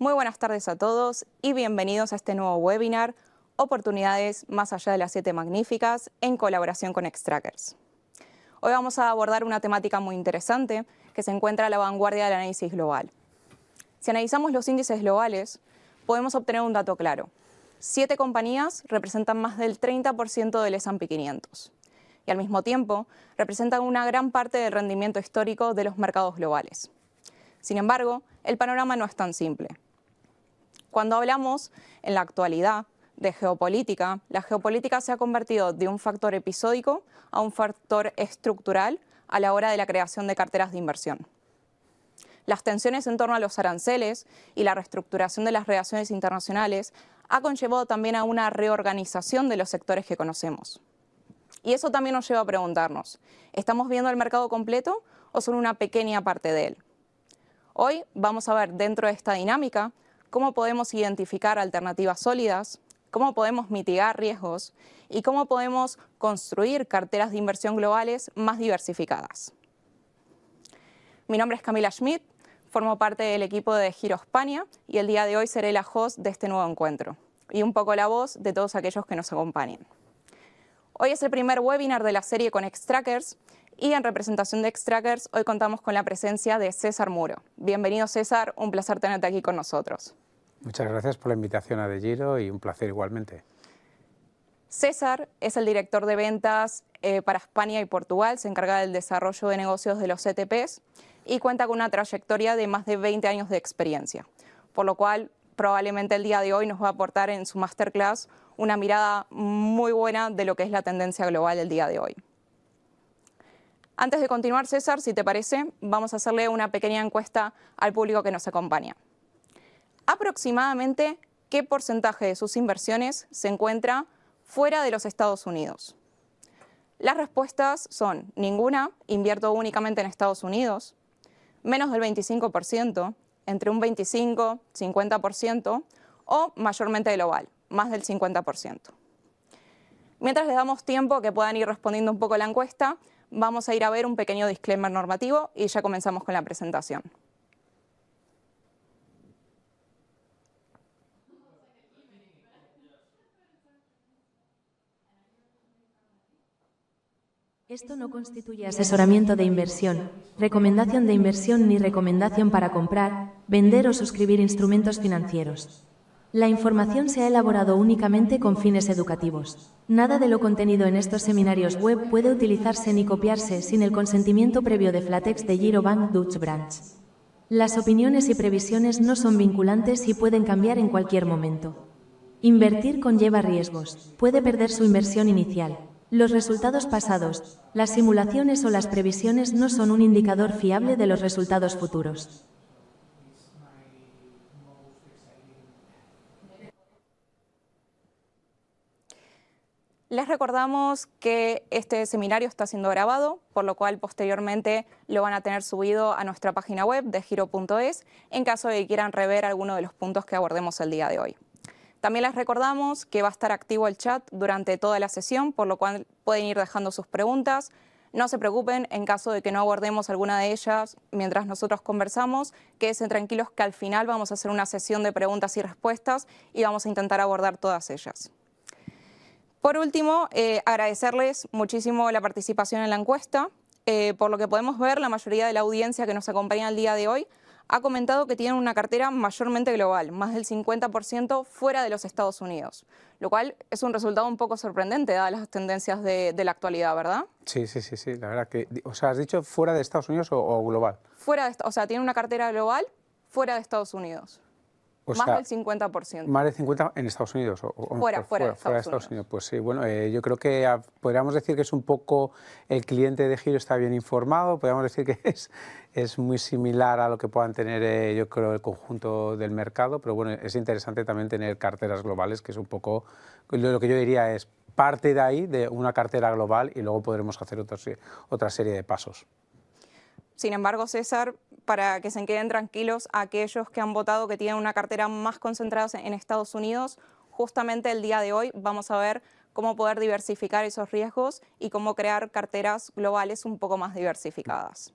Muy buenas tardes a todos y bienvenidos a este nuevo webinar, Oportunidades más allá de las 7 magníficas, en colaboración con Xtrackers. Hoy vamos a abordar una temática muy interesante que se encuentra a la vanguardia del análisis global. Si analizamos los índices globales, podemos obtener un dato claro. 7 compañías representan más del 30% del S&P 500 y al mismo tiempo representan una gran parte del rendimiento histórico de los mercados globales. Sin embargo, el panorama no es tan simple. Cuando hablamos en la actualidad de geopolítica, la geopolítica se ha convertido de un factor episódico a un factor estructural a la hora de la creación de carteras de inversión. Las tensiones en torno a los aranceles y la reestructuración de las relaciones internacionales ha conllevado también a una reorganización de los sectores que conocemos. Y eso también nos lleva a preguntarnos, ¿estamos viendo el mercado completo o solo una pequeña parte de él? Hoy vamos a ver dentro de esta dinámica cómo podemos identificar alternativas sólidas, cómo podemos mitigar riesgos y cómo podemos construir carteras de inversión globales más diversificadas. Mi nombre es Camila Schmidt, formo parte del equipo de Giro España y el día de hoy seré la host de este nuevo encuentro y un poco la voz de todos aquellos que nos acompañen. Hoy es el primer webinar de la serie con Xtrackers y en representación de Xtrackers hoy contamos con la presencia de César Muro. Bienvenido César, un placer tenerte aquí con nosotros. Muchas gracias por la invitación a De Giro y un placer igualmente. César es el director de ventas para España y Portugal, se encarga del desarrollo de negocios de los ETPs y cuenta con una trayectoria de más de 20 años de experiencia, por lo cual probablemente el día de hoy nos va a aportar en su masterclass una mirada muy buena de lo que es la tendencia global del día de hoy. Antes de continuar, César, si te parece, vamos a hacerle una pequeña encuesta al público que nos acompaña. Aproximadamente, ¿qué porcentaje de sus inversiones se encuentra fuera de los Estados Unidos? Las respuestas son ninguna, invierto únicamente en Estados Unidos, menos del 25%, entre un 25 y 50% o mayormente global, más del 50%. Mientras les damos tiempo que puedan ir respondiendo un poco la encuesta, vamos a ir a ver un pequeño disclaimer normativo y ya comenzamos con la presentación. Esto no constituye asesoramiento de inversión, recomendación de inversión ni recomendación para comprar, vender o suscribir instrumentos financieros. La información se ha elaborado únicamente con fines educativos. Nada de lo contenido en estos seminarios web puede utilizarse ni copiarse sin el consentimiento previo de Flatex de Giro Bank Dutch Branch. Las opiniones y previsiones no son vinculantes y pueden cambiar en cualquier momento. Invertir conlleva riesgos. Puede perder su inversión inicial. Los resultados pasados, las simulaciones o las previsiones no son un indicador fiable de los resultados futuros. Les recordamos que este seminario está siendo grabado, por lo cual posteriormente lo van a tener subido a nuestra página web de giro.es en caso de que quieran rever alguno de los puntos que abordemos el día de hoy. También les recordamos que va a estar activo el chat durante toda la sesión, por lo cual pueden ir dejando sus preguntas. No se preocupen en caso de que no abordemos alguna de ellas mientras nosotros conversamos. Quédense tranquilos que al final vamos a hacer una sesión de preguntas y respuestas y vamos a intentar abordar todas ellas. Por último, agradecerles muchísimo la participación en la encuesta. Por lo que podemos ver, la mayoría de la audiencia que nos acompaña el día de hoy ha comentado que tienen una cartera mayormente global, más del 50% fuera de los Estados Unidos, lo cual es un resultado un poco sorprendente dadas las tendencias de la actualidad, ¿verdad? Sí, la verdad que... O sea, ¿has dicho fuera de Estados Unidos o global? O sea, tiene una cartera global fuera de Estados Unidos. Más del 50%. Más del 50% en Estados Unidos. Fuera de Estados Unidos. Pues sí, bueno, yo creo que podríamos decir que es un poco el cliente de Giro está bien informado, podríamos decir que es muy similar a lo que puedan tener, yo creo, el conjunto del mercado, pero bueno, es interesante también tener carteras globales, que es un poco, lo que yo diría es parte de ahí, de una cartera global, y luego podremos hacer otra serie de pasos. Sin embargo, César, para que se queden tranquilos, aquellos que han votado que tienen una cartera más concentrada en Estados Unidos, justamente el día de hoy vamos a ver cómo poder diversificar esos riesgos y cómo crear carteras globales un poco más diversificadas.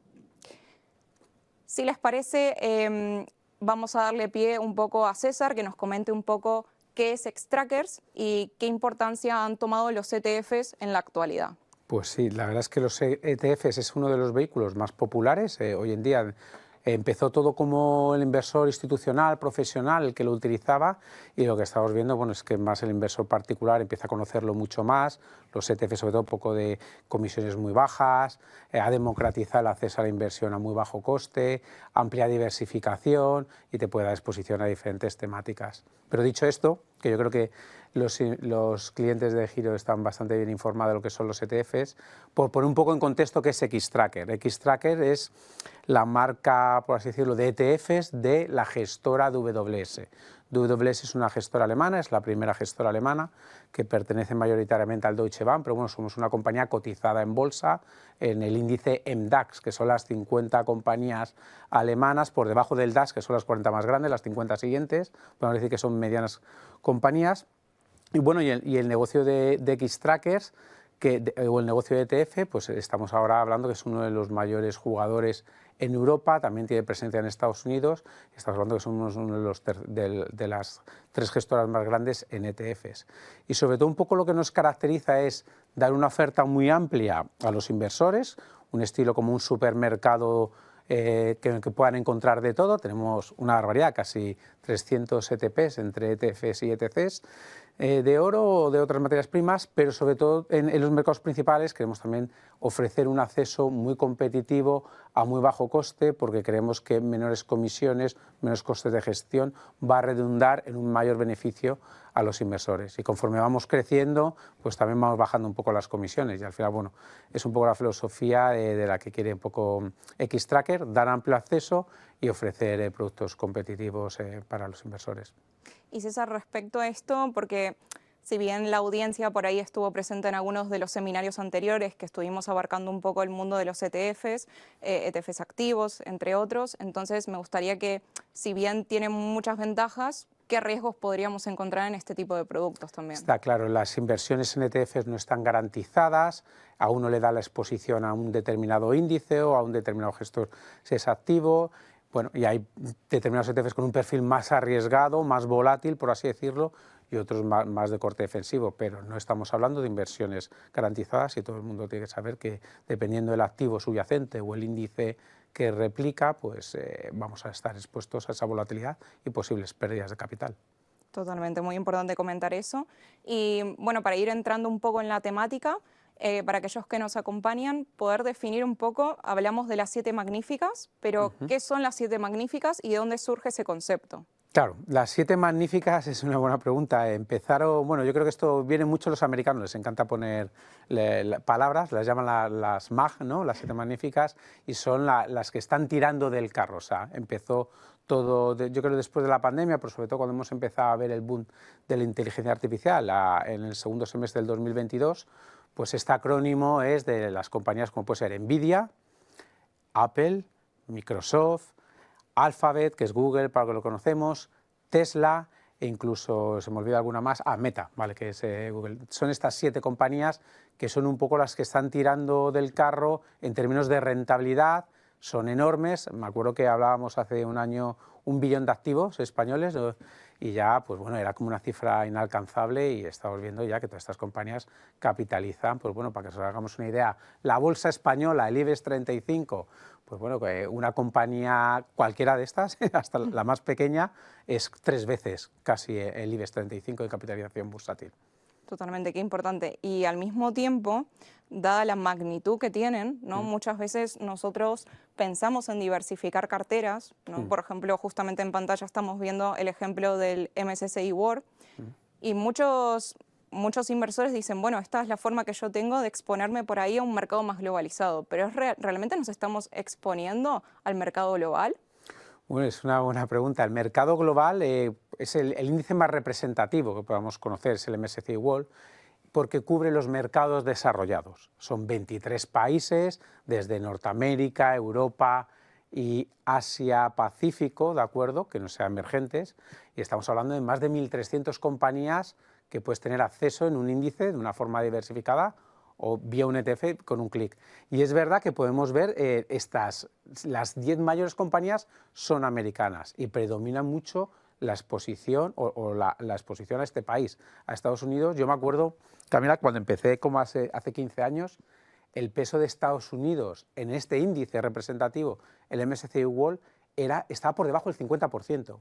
Si les parece, vamos a darle pie un poco a César, que nos comente un poco qué es Xtrackers y qué importancia han tomado los ETFs en la actualidad. Pues sí, la verdad es que los ETFs es uno de los vehículos más populares. Hoy en día empezó todo como el inversor institucional, profesional, el que lo utilizaba, y lo que estamos viendo, bueno, es que más el inversor particular empieza a conocerlo mucho más. Los ETFs, sobre todo, un poco de comisiones muy bajas, ha democratizado el acceso a la inversión a muy bajo coste, amplia diversificación y te puede dar exposición a diferentes temáticas. Pero dicho esto, que yo creo que los clientes de Giro están bastante bien informados de lo que son los ETFs, por poner un poco en contexto qué es Xtracker. Xtracker es la marca, por así decirlo, de ETFs de la gestora DWS. DWS es una gestora alemana, es la primera gestora alemana que pertenece mayoritariamente al Deutsche Bank, pero bueno, somos una compañía cotizada en bolsa en el índice MDAX, que son las 50 compañías alemanas por debajo del DAX, que son las 40 más grandes, las 50 siguientes, podemos decir que son medianas compañías. Y bueno, y el negocio de Xtrackers, o el negocio de ETF, pues estamos ahora hablando que es uno de los mayores jugadores en Europa, también tiene presencia en Estados Unidos, estamos hablando que somos uno de las 3 gestoras más grandes en ETFs. Y sobre todo un poco lo que nos caracteriza es dar una oferta muy amplia a los inversores, un estilo como un supermercado que puedan encontrar de todo. Tenemos una barbaridad, casi 300 ETPs entre ETFs y ETCs, de oro o de otras materias primas, pero sobre todo en los mercados principales queremos también ofrecer un acceso muy competitivo a muy bajo coste, porque creemos que menores comisiones, menos costes de gestión va a redundar en un mayor beneficio a los inversores. Y conforme vamos creciendo, pues también vamos bajando un poco las comisiones, y al final, bueno, es un poco la filosofía de la que quiere un poco Xtracker, dar amplio acceso y ofrecer productos competitivos para los inversores. Y César, respecto a esto, porque si bien la audiencia por ahí estuvo presente en algunos de los seminarios anteriores que estuvimos abarcando un poco el mundo de los ETFs, ETFs activos, entre otros, entonces me gustaría que, si bien tienen muchas ventajas, ¿qué riesgos podríamos encontrar en este tipo de productos también? Está claro, las inversiones en ETFs no están garantizadas, a uno le da la exposición a un determinado índice o a un determinado gestor si es activo. Bueno, y hay determinados ETFs con un perfil más arriesgado, más volátil, por así decirlo, y otros más de corte defensivo, pero no estamos hablando de inversiones garantizadas, y todo el mundo tiene que saber que dependiendo del activo subyacente o el índice que replica, pues vamos a estar expuestos a esa volatilidad y posibles pérdidas de capital. Totalmente, muy importante comentar eso. Y bueno, para ir entrando un poco en la temática, para aquellos que nos acompañan, poder definir un poco, hablamos de las 7 magníficas, pero ¿qué son las 7 magníficas y de dónde surge ese concepto? Claro, las 7 magníficas es una buena pregunta. Empezaron, bueno, yo creo que esto viene mucho a los americanos, les encanta poner palabras, las llaman las MAG, ¿no? Las 7 magníficas, y son las que están tirando del carro. O sea, empezó todo, yo creo, después de la pandemia, pero sobre todo cuando hemos empezado a ver el boom de la inteligencia artificial en el segundo semestre del 2022, pues este acrónimo es de las compañías como puede ser Nvidia, Apple, Microsoft, Alphabet, que es Google, para que lo conocemos, Tesla, e incluso, se me olvida alguna más, Meta, ¿vale? Que es Google. Son estas 7 compañías que son un poco las que están tirando del carro en términos de rentabilidad, son enormes. Me acuerdo que hablábamos hace un año 1 billón de activos españoles, y ya, pues bueno, era como una cifra inalcanzable, y estamos viendo ya que todas estas compañías capitalizan, pues bueno, para que nos hagamos una idea, la bolsa española, el IBEX 35, pues bueno, una compañía cualquiera de estas, hasta la más pequeña, es 3 veces casi el IBEX 35 de capitalización bursátil. Totalmente, qué importante. Y al mismo tiempo, dada la magnitud que tienen, ¿no? Muchas veces nosotros pensamos en diversificar carteras, ¿no? Por ejemplo, justamente en pantalla estamos viendo el ejemplo del MSCI World, y muchos inversores dicen, bueno, esta es la forma que yo tengo de exponerme por ahí a un mercado más globalizado, pero ¿realmente nos estamos exponiendo al mercado global? Bueno, es una buena pregunta. El mercado global es el índice más representativo que podamos conocer, es el MSCI World, porque cubre los mercados desarrollados. Son 23 países, desde Norteamérica, Europa y Asia-Pacífico, ¿de acuerdo?, que no sean emergentes, y estamos hablando de más de 1.300 compañías que puedes tener acceso en un índice de una forma diversificada o vía un ETF con un clic. Y es verdad que podemos ver las 10 mayores compañías son americanas y predominan mucho la exposición la exposición a este país, a Estados Unidos. Yo me acuerdo, Camila, cuando empecé como hace 15 años, el peso de Estados Unidos en este índice representativo, el MSCI World, estaba por debajo del 50%.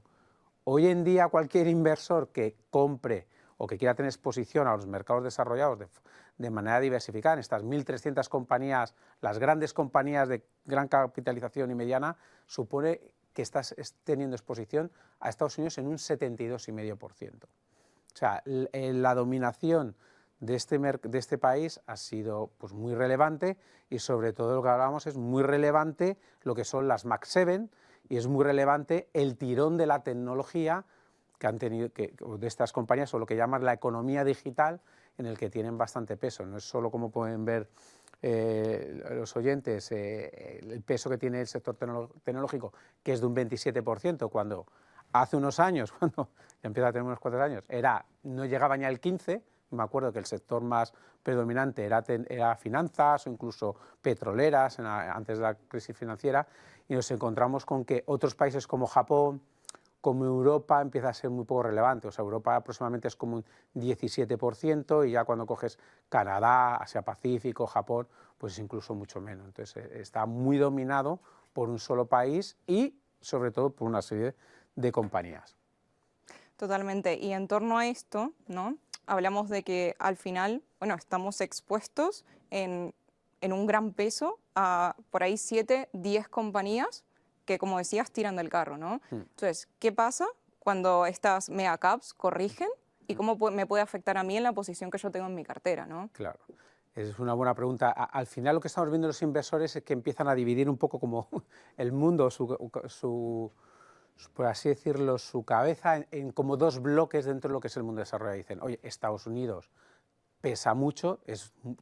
Hoy en día cualquier inversor que compre o que quiera tener exposición a los mercados desarrollados de manera diversificada, en estas 1.300 compañías, las grandes compañías de gran capitalización y mediana, supone que estás teniendo exposición a Estados Unidos en un 72,5%. O sea, la dominación de este país ha sido pues, muy relevante y sobre todo lo que hablábamos es muy relevante lo que son las Mag 7 y es muy relevante el tirón de la tecnología que han tenido de estas compañías o lo que llaman la economía digital en el que tienen bastante peso. No es solo como pueden ver los oyentes el peso que tiene el sector tecnológico, que es de un 27%, cuando hace unos años, cuando ya empieza a tener unos 4 años, no llegaba ni al 15%. Me acuerdo que el sector más predominante era finanzas o incluso petroleras antes de la crisis financiera, y nos encontramos con que otros países como Japón, como Europa, empieza a ser muy poco relevante. O sea, Europa aproximadamente es como un 17% y ya cuando coges Canadá, Asia-Pacífico, Japón, pues es incluso mucho menos. Entonces está muy dominado por un solo país y sobre todo por una serie de compañías. Totalmente. Y en torno a esto, ¿no? Hablamos de que al final, bueno, estamos expuestos en un gran peso a por ahí 7, 10 compañías que, como decías, tiran del carro, ¿no? Entonces, ¿qué pasa cuando estas megacaps corrigen y cómo me puede afectar a mí en la posición que yo tengo en mi cartera, ¿no? Claro, es una buena pregunta. Al final lo que estamos viendo los inversores es que empiezan a dividir un poco como el mundo, por así decirlo, su cabeza en como dos bloques dentro de lo que es el mundo desarrollado. Dicen, oye, Estados Unidos pesa mucho,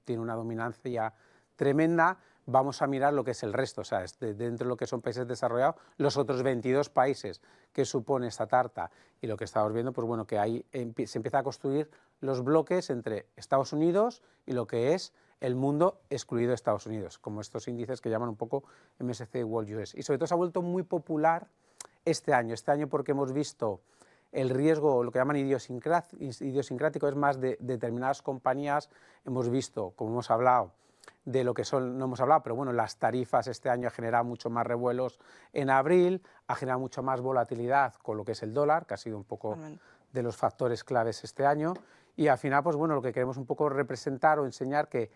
tiene una dominancia tremenda, vamos a mirar lo que es el resto, o sea, dentro de lo que son países desarrollados, los otros 22 países que supone esta tarta y lo que estamos viendo, pues bueno, que ahí se empieza a construir los bloques entre Estados Unidos y lo que es el mundo excluido de Estados Unidos, como estos índices que llaman un poco MSCI World US. Y sobre todo se ha vuelto muy popular este año porque hemos visto el riesgo, lo que llaman idiosincrático, es más de determinadas compañías. Hemos visto, como hemos hablado, de lo que son, no hemos hablado, pero bueno, las tarifas este año han generado mucho más revuelos en abril, ha generado mucha más volatilidad con lo que es el dólar, que ha sido un poco de los factores claves este año, y al final, pues bueno, lo que queremos un poco representar o enseñar que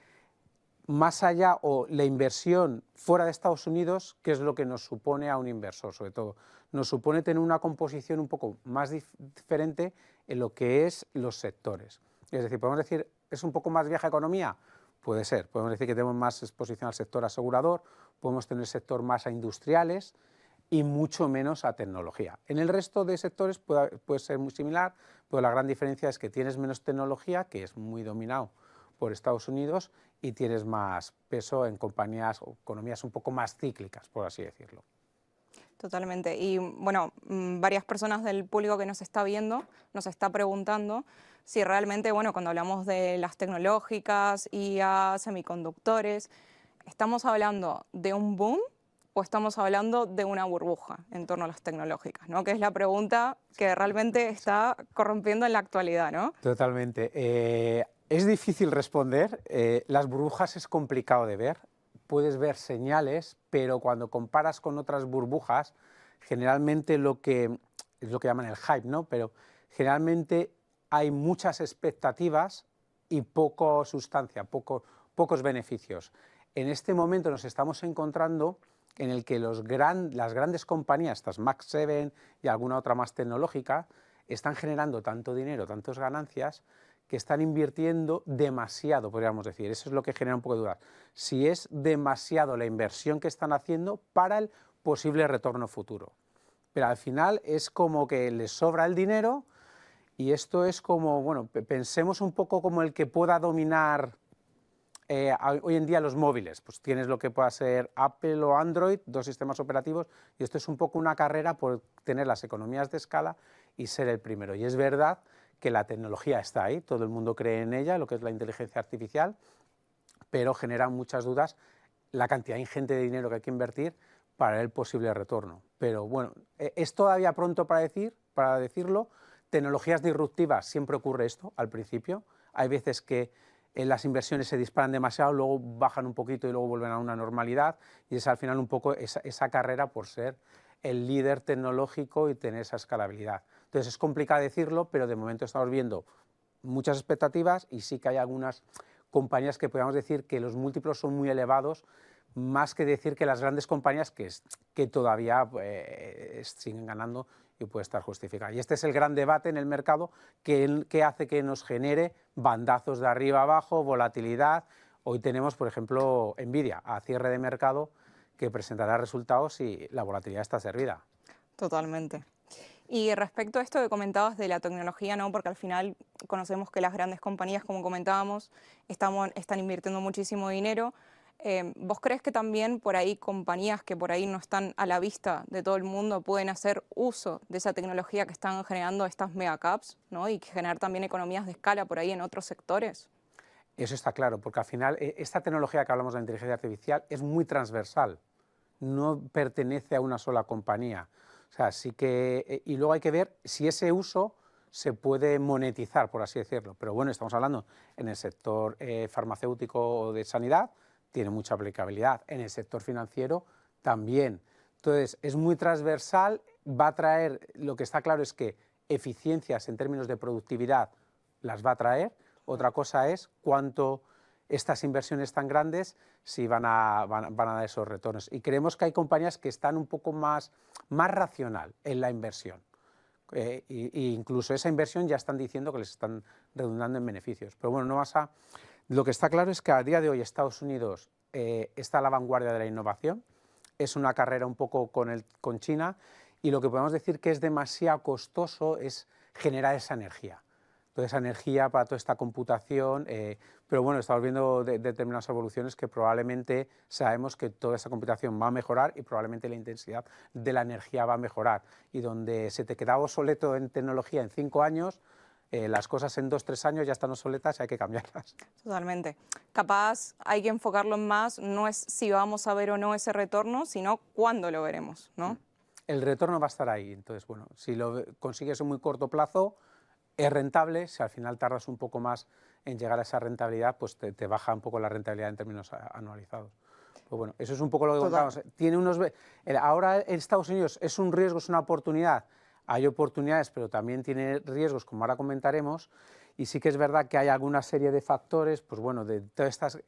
más allá o la inversión fuera de Estados Unidos, ¿qué es lo que nos supone a un inversor? Sobre todo, nos supone tener una composición un poco más diferente en lo que es los sectores. Es decir, podemos decir, ¿es un poco más vieja economía? Puede ser. Podemos decir que tenemos más exposición al sector asegurador, podemos tener sector más a industriales y mucho menos a tecnología. En el resto de sectores puede ser muy similar, pero la gran diferencia es que tienes menos tecnología, que es muy dominado por Estados Unidos, y tienes más peso en compañías o economías un poco más cíclicas, por así decirlo. Totalmente. Y bueno, varias personas del público que nos está viendo nos está preguntando si realmente, bueno, cuando hablamos de las tecnológicas, IA, semiconductores, ¿estamos hablando de un boom o estamos hablando de una burbuja en torno a las tecnológicas, ¿no? Que es la pregunta que realmente está corrompiendo en la actualidad, ¿no? Totalmente. Es difícil responder, las burbujas es complicado de ver, puedes ver señales, pero cuando comparas con otras burbujas, generalmente es lo que llaman el hype, ¿no? Pero generalmente hay muchas expectativas y poca sustancia, pocos beneficios. En este momento nos estamos encontrando en el que las grandes compañías, estas Mag 7 y alguna otra más tecnológica, están generando tanto dinero, tantas ganancias, que están invirtiendo demasiado, podríamos decir. Eso es lo que genera un poco de dudas. Si es demasiado la inversión que están haciendo para el posible retorno futuro. Pero al final es como que les sobra el dinero y esto es como, bueno, pensemos un poco como el que pueda dominar hoy en día los móviles. Pues tienes lo que pueda ser Apple o Android, dos sistemas operativos, y esto es un poco una carrera por tener las economías de escala y ser el primero. Y es verdad que la tecnología está ahí, todo el mundo cree en ella, lo que es la inteligencia artificial, pero genera muchas dudas la cantidad ingente de dinero que hay que invertir para el posible retorno. Pero bueno, es todavía pronto para decirlo. Tecnologías disruptivas, siempre ocurre esto al principio. Hay veces que las inversiones se disparan demasiado, luego bajan un poquito y luego vuelven a una normalidad, y es al final un poco esa carrera por ser el líder tecnológico y tener esa escalabilidad. Entonces es complicado decirlo, pero de momento estamos viendo muchas expectativas y sí que hay algunas compañías que podemos decir que los múltiplos son muy elevados, más que decir que las grandes compañías que todavía siguen ganando y puede estar justificada. Y este es el gran debate en el mercado que hace que nos genere bandazos de arriba a abajo, volatilidad. Hoy tenemos, por ejemplo, Nvidia a cierre de mercado que presentará resultados y la volatilidad está servida. Totalmente. Y respecto a esto que comentabas de la tecnología, ¿no? Porque al final conocemos que las grandes compañías, como comentábamos, están invirtiendo muchísimo dinero. ¿Vos crees que también por ahí compañías que por ahí no están a la vista de todo el mundo pueden hacer uso de esa tecnología que están generando estas megacaps, ¿no? Y generar también economías de escala por ahí en otros sectores? Eso está claro, porque al final esta tecnología que hablamos de la inteligencia artificial es muy transversal, no pertenece a una sola compañía. O sea, sí que, y luego hay que ver si ese uso se puede monetizar, por así decirlo. Pero bueno, estamos hablando en el sector farmacéutico o de sanidad, tiene mucha aplicabilidad. En el sector financiero también. Entonces, es muy transversal, va a traer, lo que está claro es que eficiencias en términos de productividad las va a traer. Otra cosa es cuánto estas inversiones tan grandes si van a dar esos retornos. Y creemos que hay compañías que están un poco más racional en la inversión. E incluso esa inversión ya están diciendo que les están redundando en beneficios. Pero bueno, lo que está claro es que a día de hoy Estados Unidos está a la vanguardia de la innovación, es una carrera un poco con China, y lo que podemos decir que es demasiado costoso es generar esa energía. Toda esa energía para toda esta computación, pero bueno, estamos viendo determinadas evoluciones que probablemente sabemos que toda esa computación va a mejorar y probablemente la intensidad de la energía va a mejorar. Y donde se te quedaba obsoleto en tecnología en 5 años, las cosas en 2 o 3 años ya están obsoletas y hay que cambiarlas. Totalmente. Capaz hay que enfocarlo más, no es si vamos a ver o no ese retorno, sino cuándo lo veremos, ¿no? El retorno va a estar ahí, entonces bueno, si lo consigues en muy corto plazo, es rentable. Si al final tardas un poco más en llegar a esa rentabilidad, pues te baja un poco la rentabilidad en términos anualizados. Pues bueno, eso es un poco lo que contamos. Ahora en Estados Unidos es un riesgo, es una oportunidad. Hay oportunidades, pero también tiene riesgos, como ahora comentaremos. Y sí que es verdad que hay alguna serie de factores, pues bueno, de todas estas,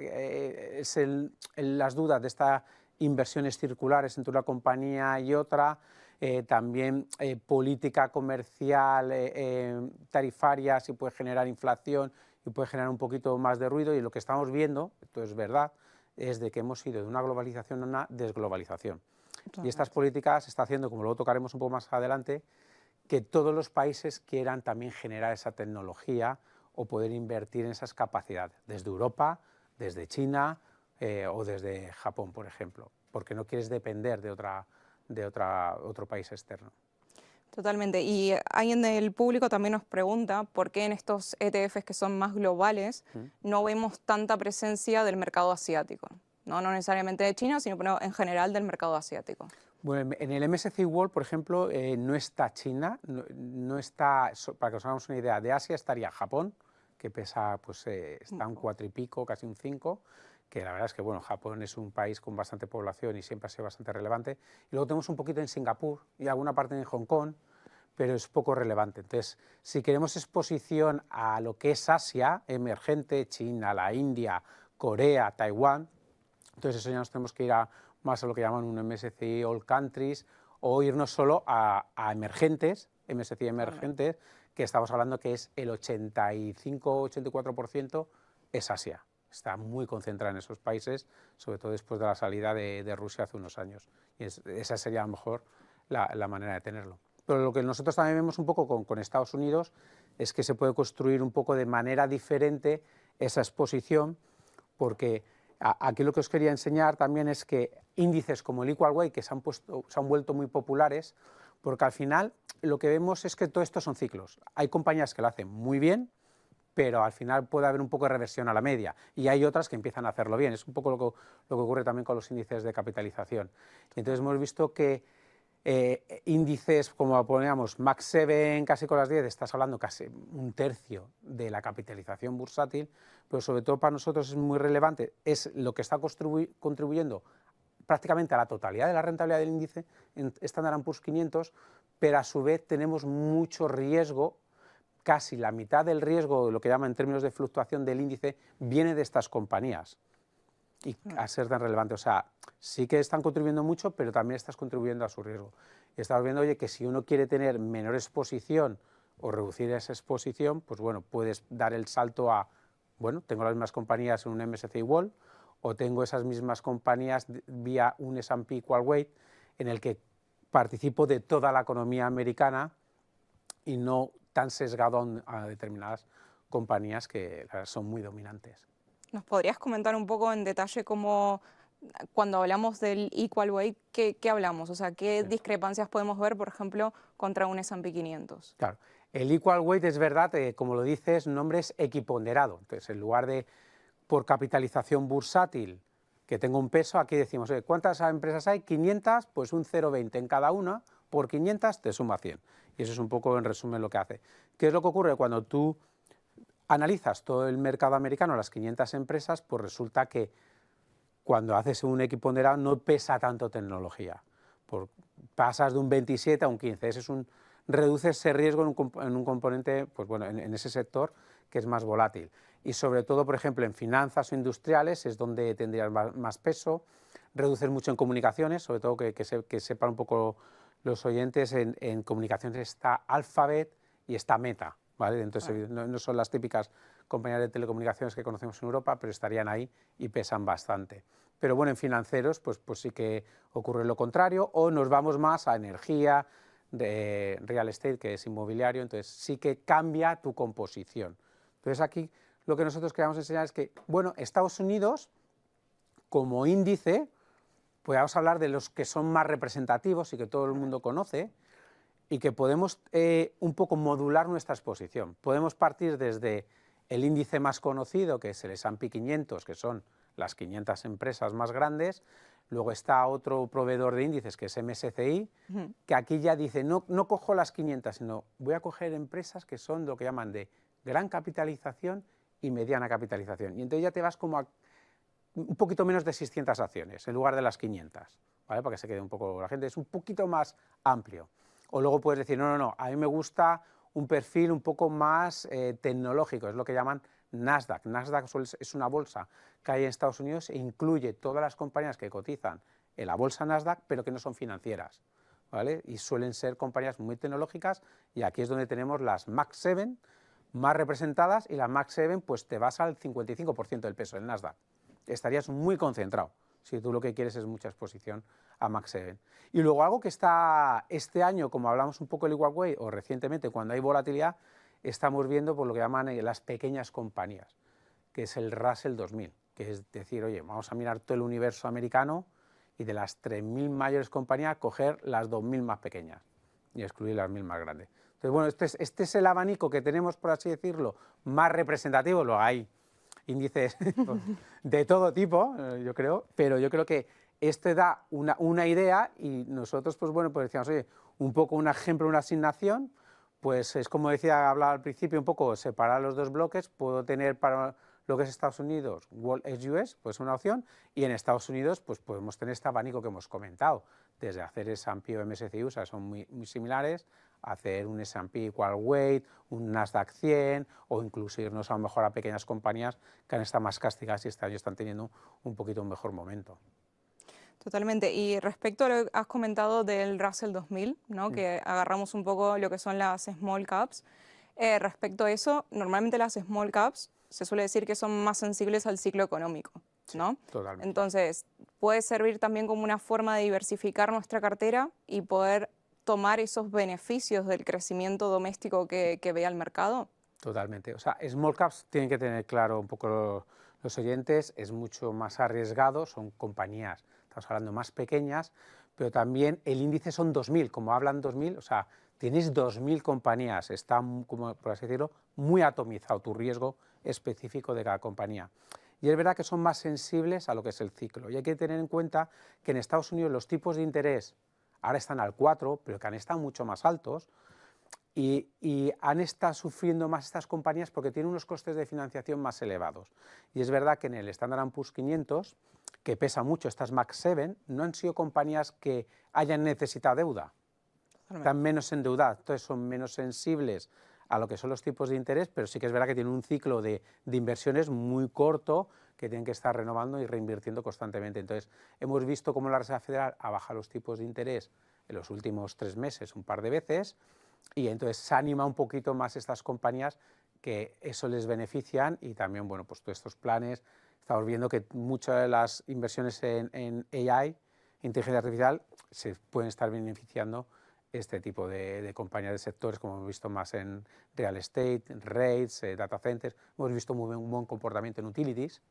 las dudas de estas inversiones circulares entre una compañía y otra. También política comercial, tarifaria, si puede generar inflación y puede generar un poquito más de ruido, y lo que estamos viendo, esto es verdad, es de que hemos ido de una globalización a una desglobalización. Y estas políticas está haciendo, como luego tocaremos un poco más adelante, que todos los países quieran también generar esa tecnología o poder invertir en esas capacidades, desde Europa, desde China o desde Japón, por ejemplo, porque no quieres depender de otro país externo. Totalmente. Y alguien del público también nos pregunta por qué en estos ETFs que son más globales no vemos tanta presencia del mercado asiático. No necesariamente de China, sino en general del mercado asiático. Bueno, en el MSCI World, por ejemplo, no está China, no está, para que os hagamos una idea, de Asia estaría Japón, que pesa, pues está un 4 y pico, casi un 5, que la verdad es que bueno, Japón es un país con bastante población y siempre ha sido bastante relevante. Y luego tenemos un poquito en Singapur y alguna parte en Hong Kong, pero es poco relevante. Entonces, si queremos exposición a lo que es Asia emergente, China, la India, Corea, Taiwán, entonces eso ya nos tenemos que ir más a lo que llaman un MSCI All Countries, o irnos solo a emergentes, MSCI emergentes, que estamos hablando que es el 85-84% es Asia. Está muy concentrada en esos países, sobre todo después de la salida de Rusia hace unos años. Y esa sería a lo mejor la manera de tenerlo. Pero lo que nosotros también vemos un poco con Estados Unidos es que se puede construir un poco de manera diferente esa exposición, porque aquí lo que os quería enseñar también es que índices como el Equal Weight, que se han vuelto muy populares, porque al final lo que vemos es que todo esto son ciclos. Hay compañías que lo hacen muy bien, pero al final puede haber un poco de reversión a la media, y hay otras que empiezan a hacerlo bien. Es un poco lo que ocurre también con los índices de capitalización. Y entonces hemos visto que índices como poníamos Max 7, casi con las 10, estás hablando casi un tercio de la capitalización bursátil, pero sobre todo para nosotros es muy relevante, es lo que está contribuyendo prácticamente a la totalidad de la rentabilidad del índice en Standard & Poor's 500, pero a su vez tenemos mucho riesgo, casi la mitad del riesgo, lo que llaman en términos de fluctuación del índice, viene de estas compañías. Y a ser tan relevante, o sea, sí que están contribuyendo mucho, pero también estás contribuyendo a su riesgo. Y estamos viendo, oye, que si uno quiere tener menor exposición o reducir esa exposición, pues bueno, puedes dar el salto a, bueno, tengo las mismas compañías en un MSCI World, o tengo esas mismas compañías vía un S&P Equal Weight, en el que participo de toda la economía americana y no tan sesgado a determinadas compañías que son muy dominantes. ¿Nos podrías comentar un poco en detalle cómo, cuando hablamos del equal weight, qué hablamos? O sea, ¿qué discrepancias podemos ver, por ejemplo, contra un S&P 500? Claro, el equal weight es verdad, como lo dices, nombre es equiponderado. Entonces, en lugar de por capitalización bursátil, que tengo un peso, aquí decimos, oye, ¿cuántas empresas hay? 500, pues un 0,20 en cada una, por 500 te suma 100. Y eso es un poco, en resumen, lo que hace. ¿Qué es lo que ocurre cuando tú analizas todo el mercado americano, las 500 empresas, pues resulta que cuando haces un equiponderado no pesa tanto tecnología. Pasas de un 27 a un 15. Reduce ese riesgo en un componente, pues bueno, en ese sector que es más volátil. Y sobre todo, por ejemplo, en finanzas o industriales es donde tendrías más peso. Reduces mucho en comunicaciones, sobre todo que sepan un poco los oyentes, en comunicaciones está Alphabet y está Meta. ¿Vale? Entonces, no son las típicas compañías de telecomunicaciones que conocemos en Europa, pero estarían ahí y pesan bastante. Pero bueno, en financieros pues sí que ocurre lo contrario, o nos vamos más a energía, de real estate, que es inmobiliario, entonces sí que cambia tu composición. Entonces aquí lo que nosotros queremos enseñar es que, bueno, Estados Unidos como índice, podemos hablar de los que son más representativos y que todo el mundo conoce, y que podemos un poco modular nuestra exposición. Podemos partir desde el índice más conocido, que es el S&P 500, que son las 500 empresas más grandes. Luego está otro proveedor de índices, que es MSCI, que aquí ya dice, no cojo las 500, sino voy a coger empresas que son lo que llaman de gran capitalización y mediana capitalización. Y entonces ya te vas como a un poquito menos de 600 acciones, en lugar de las 500, ¿vale? Para que se quede un poco la gente, es un poquito más amplio. O luego puedes decir, no, a mí me gusta un perfil un poco más tecnológico, es lo que llaman Nasdaq. Nasdaq es una bolsa que hay en Estados Unidos e incluye todas las compañías que cotizan en la bolsa Nasdaq, pero que no son financieras, ¿vale? Y suelen ser compañías muy tecnológicas, y aquí es donde tenemos las Max 7 más representadas, y la Max 7 pues te vas al 55% del peso del Nasdaq. Estarías muy concentrado si tú lo que quieres es mucha exposición a Max 7. Y luego algo que está este año, como hablamos un poco del equal weight, o recientemente cuando hay volatilidad, estamos viendo por lo que llaman las pequeñas compañías, que es el Russell 2000, que es decir, oye, vamos a mirar todo el universo americano y de las 3.000 mayores compañías coger las 2.000 más pequeñas y excluir las 1.000 más grandes. Entonces, bueno, este es el abanico que tenemos, por así decirlo, más representativo. Lo hay índices de todo tipo, yo creo, pero yo creo que este da una idea, y nosotros, pues bueno, pues decíamos, oye, un poco un ejemplo, una asignación, pues es como decía, hablaba al principio, un poco separar los dos bloques. Puedo tener para lo que es Estados Unidos, World ex US, pues una opción, y en Estados Unidos pues podemos tener este abanico que hemos comentado, desde hacer S&P o MSCI USA, son muy similares, hacer un S&P Equal Weight, un Nasdaq 100, o incluso irnos a lo mejor a pequeñas compañías que han estado más castigadas y este año están teniendo un poquito un mejor momento. Totalmente. Y respecto a lo que has comentado del Russell 2000, ¿no? Que agarramos un poco lo que son las small caps. Respecto a eso, normalmente las small caps se suele decir que son más sensibles al ciclo económico, ¿no? Sí, totalmente. Entonces, puede servir también como una forma de diversificar nuestra cartera y poder tomar esos beneficios del crecimiento doméstico que vea el mercado. Totalmente. O sea, small caps tienen que tener claro un poco los oyentes, es mucho más arriesgado, son compañías, estamos hablando más pequeñas, pero también el índice son 2.000, como hablan 2.000, o sea, tienes 2.000 compañías, está, como por así decirlo, muy atomizado tu riesgo específico de cada compañía. Y es verdad que son más sensibles a lo que es el ciclo. Y hay que tener en cuenta que en Estados Unidos los tipos de interés ahora están al 4, pero que han estado mucho más altos, y han estado sufriendo más estas compañías porque tienen unos costes de financiación más elevados. Y es verdad que en el Standard & Poor's 500, que pesa mucho, estas Max 7, no han sido compañías que hayan necesitado deuda, están menos endeudadas, entonces son menos sensibles a lo que son los tipos de interés, pero sí que es verdad que tienen un ciclo de inversiones muy corto, que tienen que estar renovando y reinvirtiendo constantemente. Entonces, hemos visto cómo la Reserva Federal ha bajado los tipos de interés en los últimos 3 meses un par de veces, y entonces se anima un poquito más estas compañías, que eso les benefician, y también, bueno, pues todos estos planes, estamos viendo que muchas de las inversiones en AI, inteligencia artificial, se pueden estar beneficiando este tipo de compañías de sectores, como hemos visto más en real estate, rates, data centers. Hemos visto un buen comportamiento en utilities,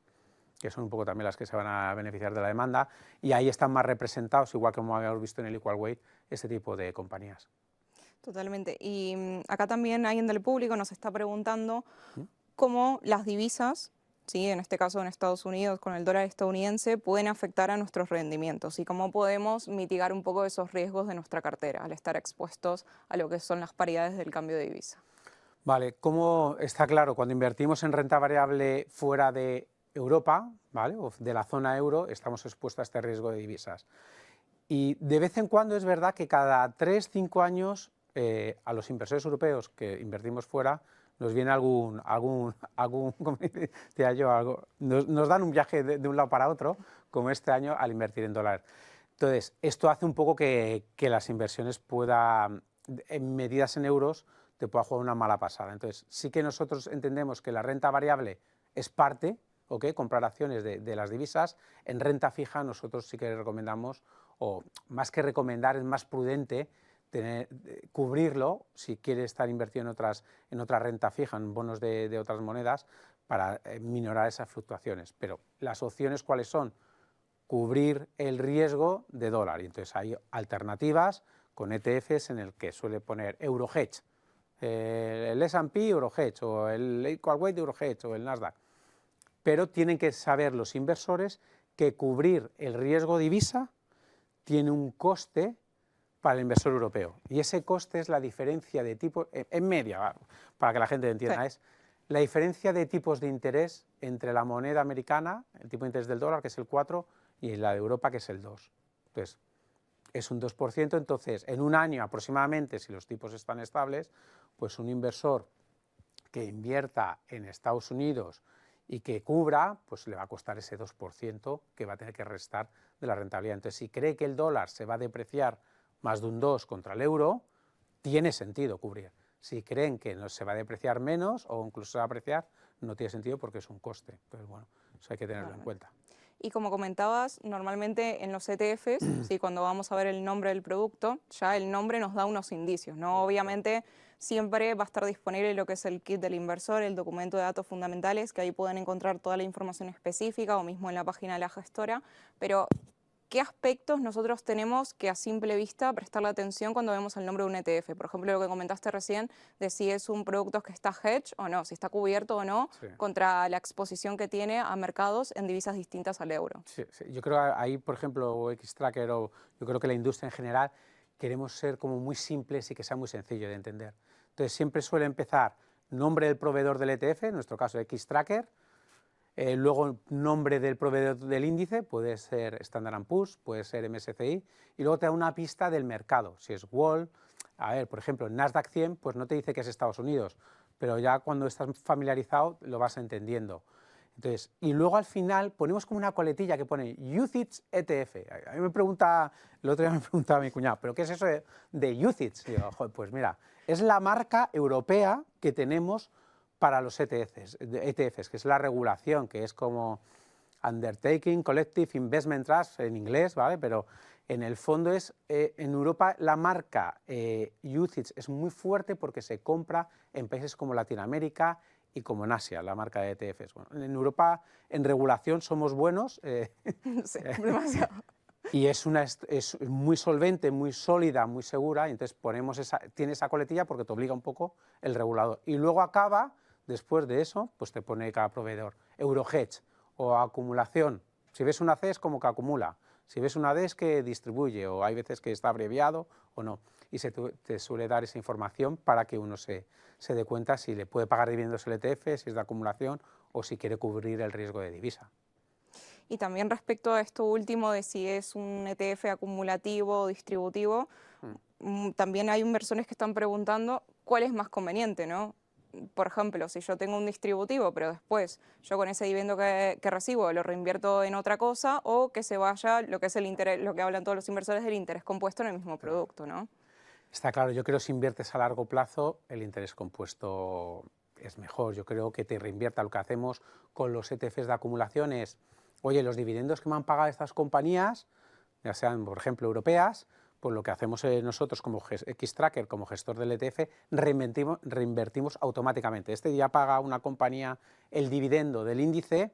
que son un poco también las que se van a beneficiar de la demanda, y ahí están más representados, igual que como habíamos visto en el Equal Weight, este tipo de compañías. Totalmente. Y acá también alguien del público nos está preguntando cómo las divisas, ¿sí?, en este caso en Estados Unidos con el dólar estadounidense, pueden afectar a nuestros rendimientos y cómo podemos mitigar un poco esos riesgos de nuestra cartera al estar expuestos a lo que son las paridades del cambio de divisa. Vale, como está claro, cuando invertimos en renta variable fuera de Europa, ¿vale?, o de la zona euro, estamos expuestos a este riesgo de divisas. Y de vez en cuando es verdad que cada 3-5 años a los inversores europeos que invertimos fuera nos viene como decía yo, nos dan un viaje de un lado para otro, como este año al invertir en dólar. Entonces, esto hace un poco que las inversiones medidas en euros, te pueda jugar una mala pasada. Entonces, sí que nosotros entendemos que la renta variable es parte, ¿ok?, comprar acciones de las divisas. En renta fija nosotros sí que recomendamos, o más que recomendar, es más prudente cubrirlo si quiere estar invertido en otra renta fija, en bonos de otras monedas, para minorar esas fluctuaciones. Pero las opciones, ¿cuáles son? Cubrir el riesgo de dólar. Y entonces hay alternativas con ETFs en el que suele poner Eurohedge, el S&P Eurohedge, o el Equal Weight Eurohedge, o el Nasdaq. Pero tienen que saber los inversores que cubrir el riesgo divisa tiene un coste para el inversor europeo. Y ese coste es la diferencia de tipos, en media, para que la gente entienda, sí, es la diferencia de tipos de interés entre la moneda americana, el tipo de interés del dólar, que es el 4, y la de Europa, que es el 2. Entonces, es un 2%, entonces, en un año aproximadamente, si los tipos están estables, pues un inversor que invierta en Estados Unidos y que cubra, pues le va a costar ese 2% que va a tener que restar de la rentabilidad. Entonces, si cree que el dólar se va a depreciar más de un 2 contra el euro, tiene sentido cubrir. Si creen que no se va a depreciar menos o incluso se va a apreciar, no tiene sentido porque es un coste. Entonces, bueno, eso hay que tenerlo en cuenta. Y como comentabas, normalmente en los ETFs, ¿sí?, cuando vamos a ver el nombre del producto, ya el nombre nos da unos indicios, ¿no? Obviamente siempre va a estar disponible lo que es el kit del inversor, el documento de datos fundamentales, que ahí pueden encontrar toda la información específica o mismo en la página de la gestora, pero ¿qué aspectos nosotros tenemos que a simple vista prestarle atención cuando vemos el nombre de un ETF? Por ejemplo, lo que comentaste recién de si es un producto que está hedge o no, si está cubierto o no, sí, contra la exposición que tiene a mercados en divisas distintas al euro. Sí, sí. Yo creo que ahí, por ejemplo, o Xtrackers, o yo creo que la industria en general, queremos ser como muy simples y que sea muy sencillo de entender. Entonces, siempre suele empezar nombre del proveedor del ETF, en nuestro caso Xtrackers, luego nombre del proveedor del índice, puede ser Standard & Poor's, puede ser MSCI, y luego te da una pista del mercado, si es Wall. A ver, por ejemplo, en Nasdaq 100, pues no te dice que es Estados Unidos, pero ya cuando estás familiarizado lo vas entendiendo. Entonces, y luego al final ponemos como una coletilla que pone UCITS ETF. A mí me pregunta, el otro día me preguntaba mi cuñado, ¿pero qué es eso de UCITS? Y digo, joder, pues mira, es la marca europea que tenemos para los ETFs, que es la regulación, que es como Undertaking Collective Investment Trust en inglés, ¿vale? Pero en el fondo es, en Europa la marca UCITS es muy fuerte porque se compra en países como Latinoamérica y como en Asia, la marca de ETFs. Bueno, en Europa, en regulación, somos buenos. Sí, demasiado. Y es muy solvente, muy sólida, muy segura, y entonces tiene esa coletilla porque te obliga un poco el regulador. Y luego acaba, después de eso, pues te pone cada proveedor, Eurohedge o acumulación. Si ves una C es como que acumula, si ves una D es que distribuye, o hay veces que está abreviado o no. Y te suele dar esa información para que uno se dé cuenta si le puede pagar dividendos el ETF, si es de acumulación o si quiere cubrir el riesgo de divisa. Y también respecto a esto último de si es un ETF acumulativo o distributivo, también hay inversores que están preguntando cuál es más conveniente, ¿no? Por ejemplo, si yo tengo un distributivo, pero después yo con ese dividendo que recibo lo reinvierto en otra cosa, o que se vaya lo que es el interés, lo que hablan todos los inversores del interés compuesto en el mismo producto, ¿no? Está claro, yo creo que si inviertes a largo plazo, el interés compuesto es mejor. Yo creo que te reinvierta. Lo que hacemos con los ETFs de acumulación es, oye, los dividendos que me han pagado estas compañías, ya sean, por ejemplo, europeas, pues lo que hacemos nosotros como Xtrackers, como gestor del ETF, reinvertimos automáticamente. Este ya paga una compañía el dividendo del índice,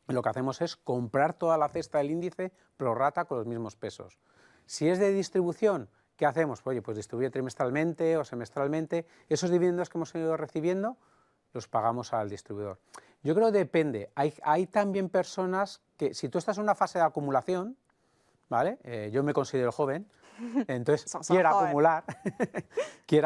lo que hacemos es comprar toda la cesta del índice pro rata con los mismos pesos. Si es de distribución, ¿qué hacemos? Oye, pues distribuye trimestralmente o semestralmente. Esos dividendos que hemos ido recibiendo los pagamos al distribuidor. Yo creo que depende. Hay también personas que, si tú estás en una fase de acumulación, ¿vale? Yo me considero joven, entonces quiero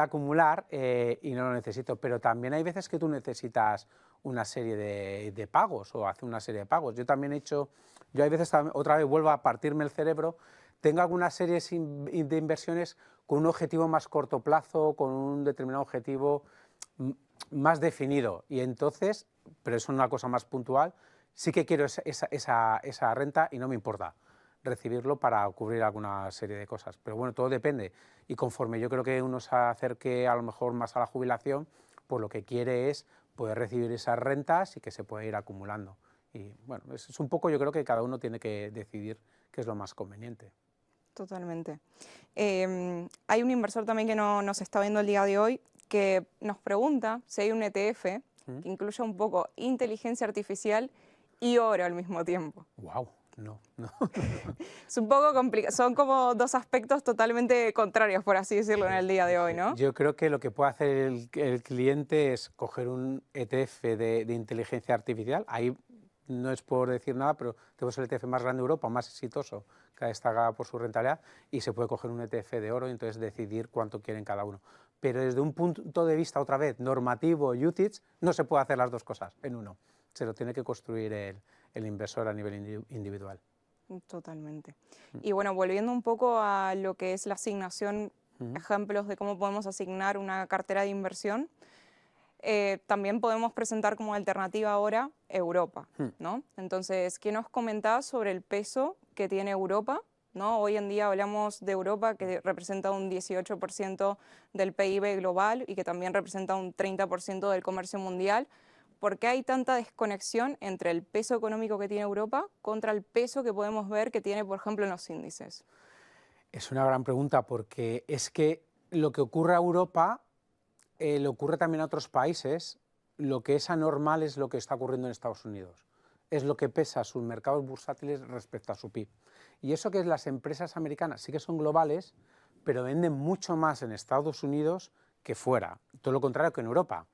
acumular y no lo necesito, pero también hay veces que tú necesitas una serie de pagos o hacer una serie de pagos. Yo también yo hay veces, otra vez vuelvo a partirme el cerebro, tengo algunas series de inversiones con un objetivo más corto plazo, con un determinado objetivo más definido, y entonces, pero es una cosa más puntual, sí que quiero esa renta y no me importa recibirlo para cubrir alguna serie de cosas. Pero bueno, todo depende, y conforme yo creo que uno se acerque a lo mejor más a la jubilación, pues lo que quiere es poder recibir esas rentas y que se pueda ir acumulando. Y bueno, es un poco, yo creo que cada uno tiene que decidir qué es lo más conveniente. Totalmente. Hay un inversor también que nos está viendo el día de hoy que nos pregunta si hay un ETF que incluya un poco inteligencia artificial y oro al mismo tiempo. ¡Wow! No. Es un poco complicado, son como dos aspectos totalmente contrarios, por así decirlo, en el día de hoy, ¿no? Yo creo que lo que puede hacer el cliente es coger un ETF de inteligencia artificial. Ahí no es por decir nada, pero tenemos el ETF más grande de Europa, más exitoso, que destaca por su rentabilidad, y se puede coger un ETF de oro y entonces decidir cuánto quieren cada uno. Pero desde un punto de vista, otra vez, normativo, UCITS, no se puede hacer las dos cosas en uno. Se lo tiene que construir el inversor a nivel individual. Totalmente. Y bueno, volviendo un poco a lo que es la asignación, ejemplos de cómo podemos asignar una cartera de inversión, también podemos presentar como alternativa ahora Europa, ¿no? Entonces, ¿qué nos comentás sobre el peso que tiene Europa? ¿No? Hoy en día hablamos de Europa, que representa un 18% del PIB global y que también representa un 30% del comercio mundial. ¿Por qué hay tanta desconexión entre el peso económico que tiene Europa contra el peso que podemos ver que tiene, por ejemplo, en los índices? Es una gran pregunta, porque es que lo que ocurre a Europa le ocurre también a otros países. Lo que es anormal es lo que está ocurriendo en Estados Unidos. Es lo que pesa sus mercados bursátiles respecto a su PIB. Y eso que las empresas americanas sí que son globales, pero venden mucho más en Estados Unidos que fuera. Todo lo contrario que en Europa,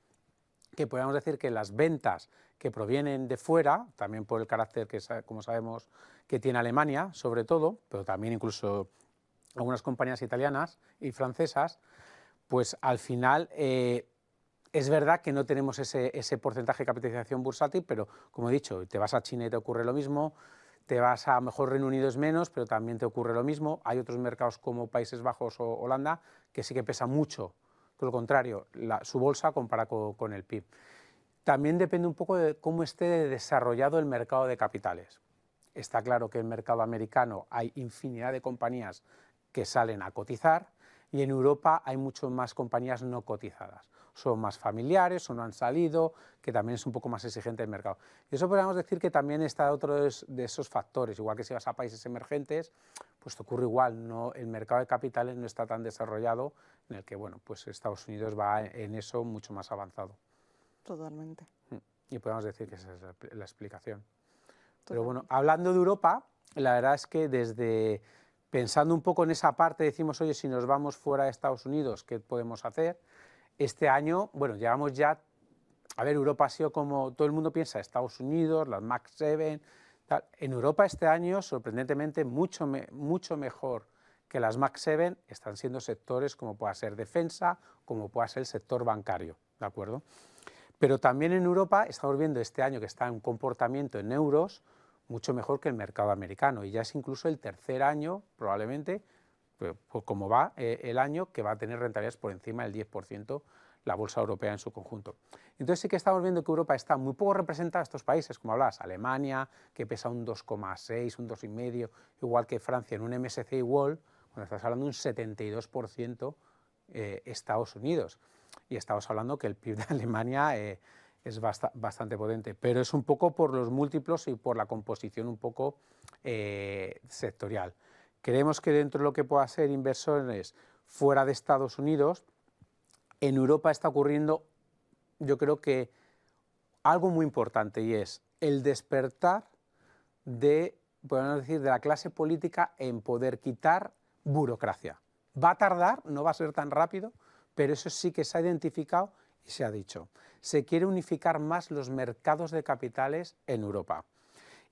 que podríamos decir que las ventas que provienen de fuera, también por el carácter que, como sabemos, que tiene Alemania, sobre todo, pero también incluso algunas compañías italianas y francesas, pues al final es verdad que no tenemos ese porcentaje de capitalización bursátil, pero como he dicho, te vas a China y te ocurre lo mismo, te vas a mejor Reino Unido es menos, pero también te ocurre lo mismo. Hay otros mercados como Países Bajos o Holanda que sí que pesa mucho, por lo contrario, su bolsa comparado con el PIB. También depende un poco de cómo esté desarrollado el mercado de capitales. Está claro que en el mercado americano hay infinidad de compañías que salen a cotizar, y en Europa hay mucho más compañías no cotizadas. Son más familiares o no han salido, que también es un poco más exigente el mercado. Y eso podríamos decir que también está otro de esos factores. Igual que si vas a países emergentes, pues te ocurre igual, no, el mercado de capitales no está tan desarrollado, en el que bueno, pues Estados Unidos va en eso mucho más avanzado. Totalmente. Y podemos decir que esa es la explicación. Pero bueno, hablando de Europa, la verdad es que pensando un poco en esa parte, decimos, oye, si nos vamos fuera de Estados Unidos, ¿qué podemos hacer? Este año, bueno, llevamos ya, a ver, Europa ha sido como, todo el mundo piensa, Estados Unidos, las Max 7, tal. En Europa este año, sorprendentemente, mucho mejor que las Max 7 están siendo sectores como pueda ser defensa, como pueda ser el sector bancario, ¿de acuerdo? Pero también en Europa estamos viendo este año que está en un comportamiento en euros mucho mejor que el mercado americano, y ya es incluso el tercer año, probablemente, pues como va el año, que va a tener rentabilidades por encima del 10% la bolsa europea en su conjunto. Entonces sí que estamos viendo que Europa está muy poco representada en estos países, como hablabas, Alemania, que pesa un 2,6, un 2,5, igual que Francia en un MSCI World, cuando estás hablando de un 72% Estados Unidos, y estamos hablando que el PIB de Alemania es bastante potente, pero es un poco por los múltiplos y por la composición un poco sectorial. Creemos que dentro de lo que pueda ser inversores fuera de Estados Unidos, en Europa está ocurriendo, yo creo que algo muy importante, y es el despertar podemos decir, de la clase política en poder quitar burocracia. Va a tardar, no va a ser tan rápido, pero eso sí que se ha identificado y se ha dicho. Se quiere unificar más los mercados de capitales en Europa.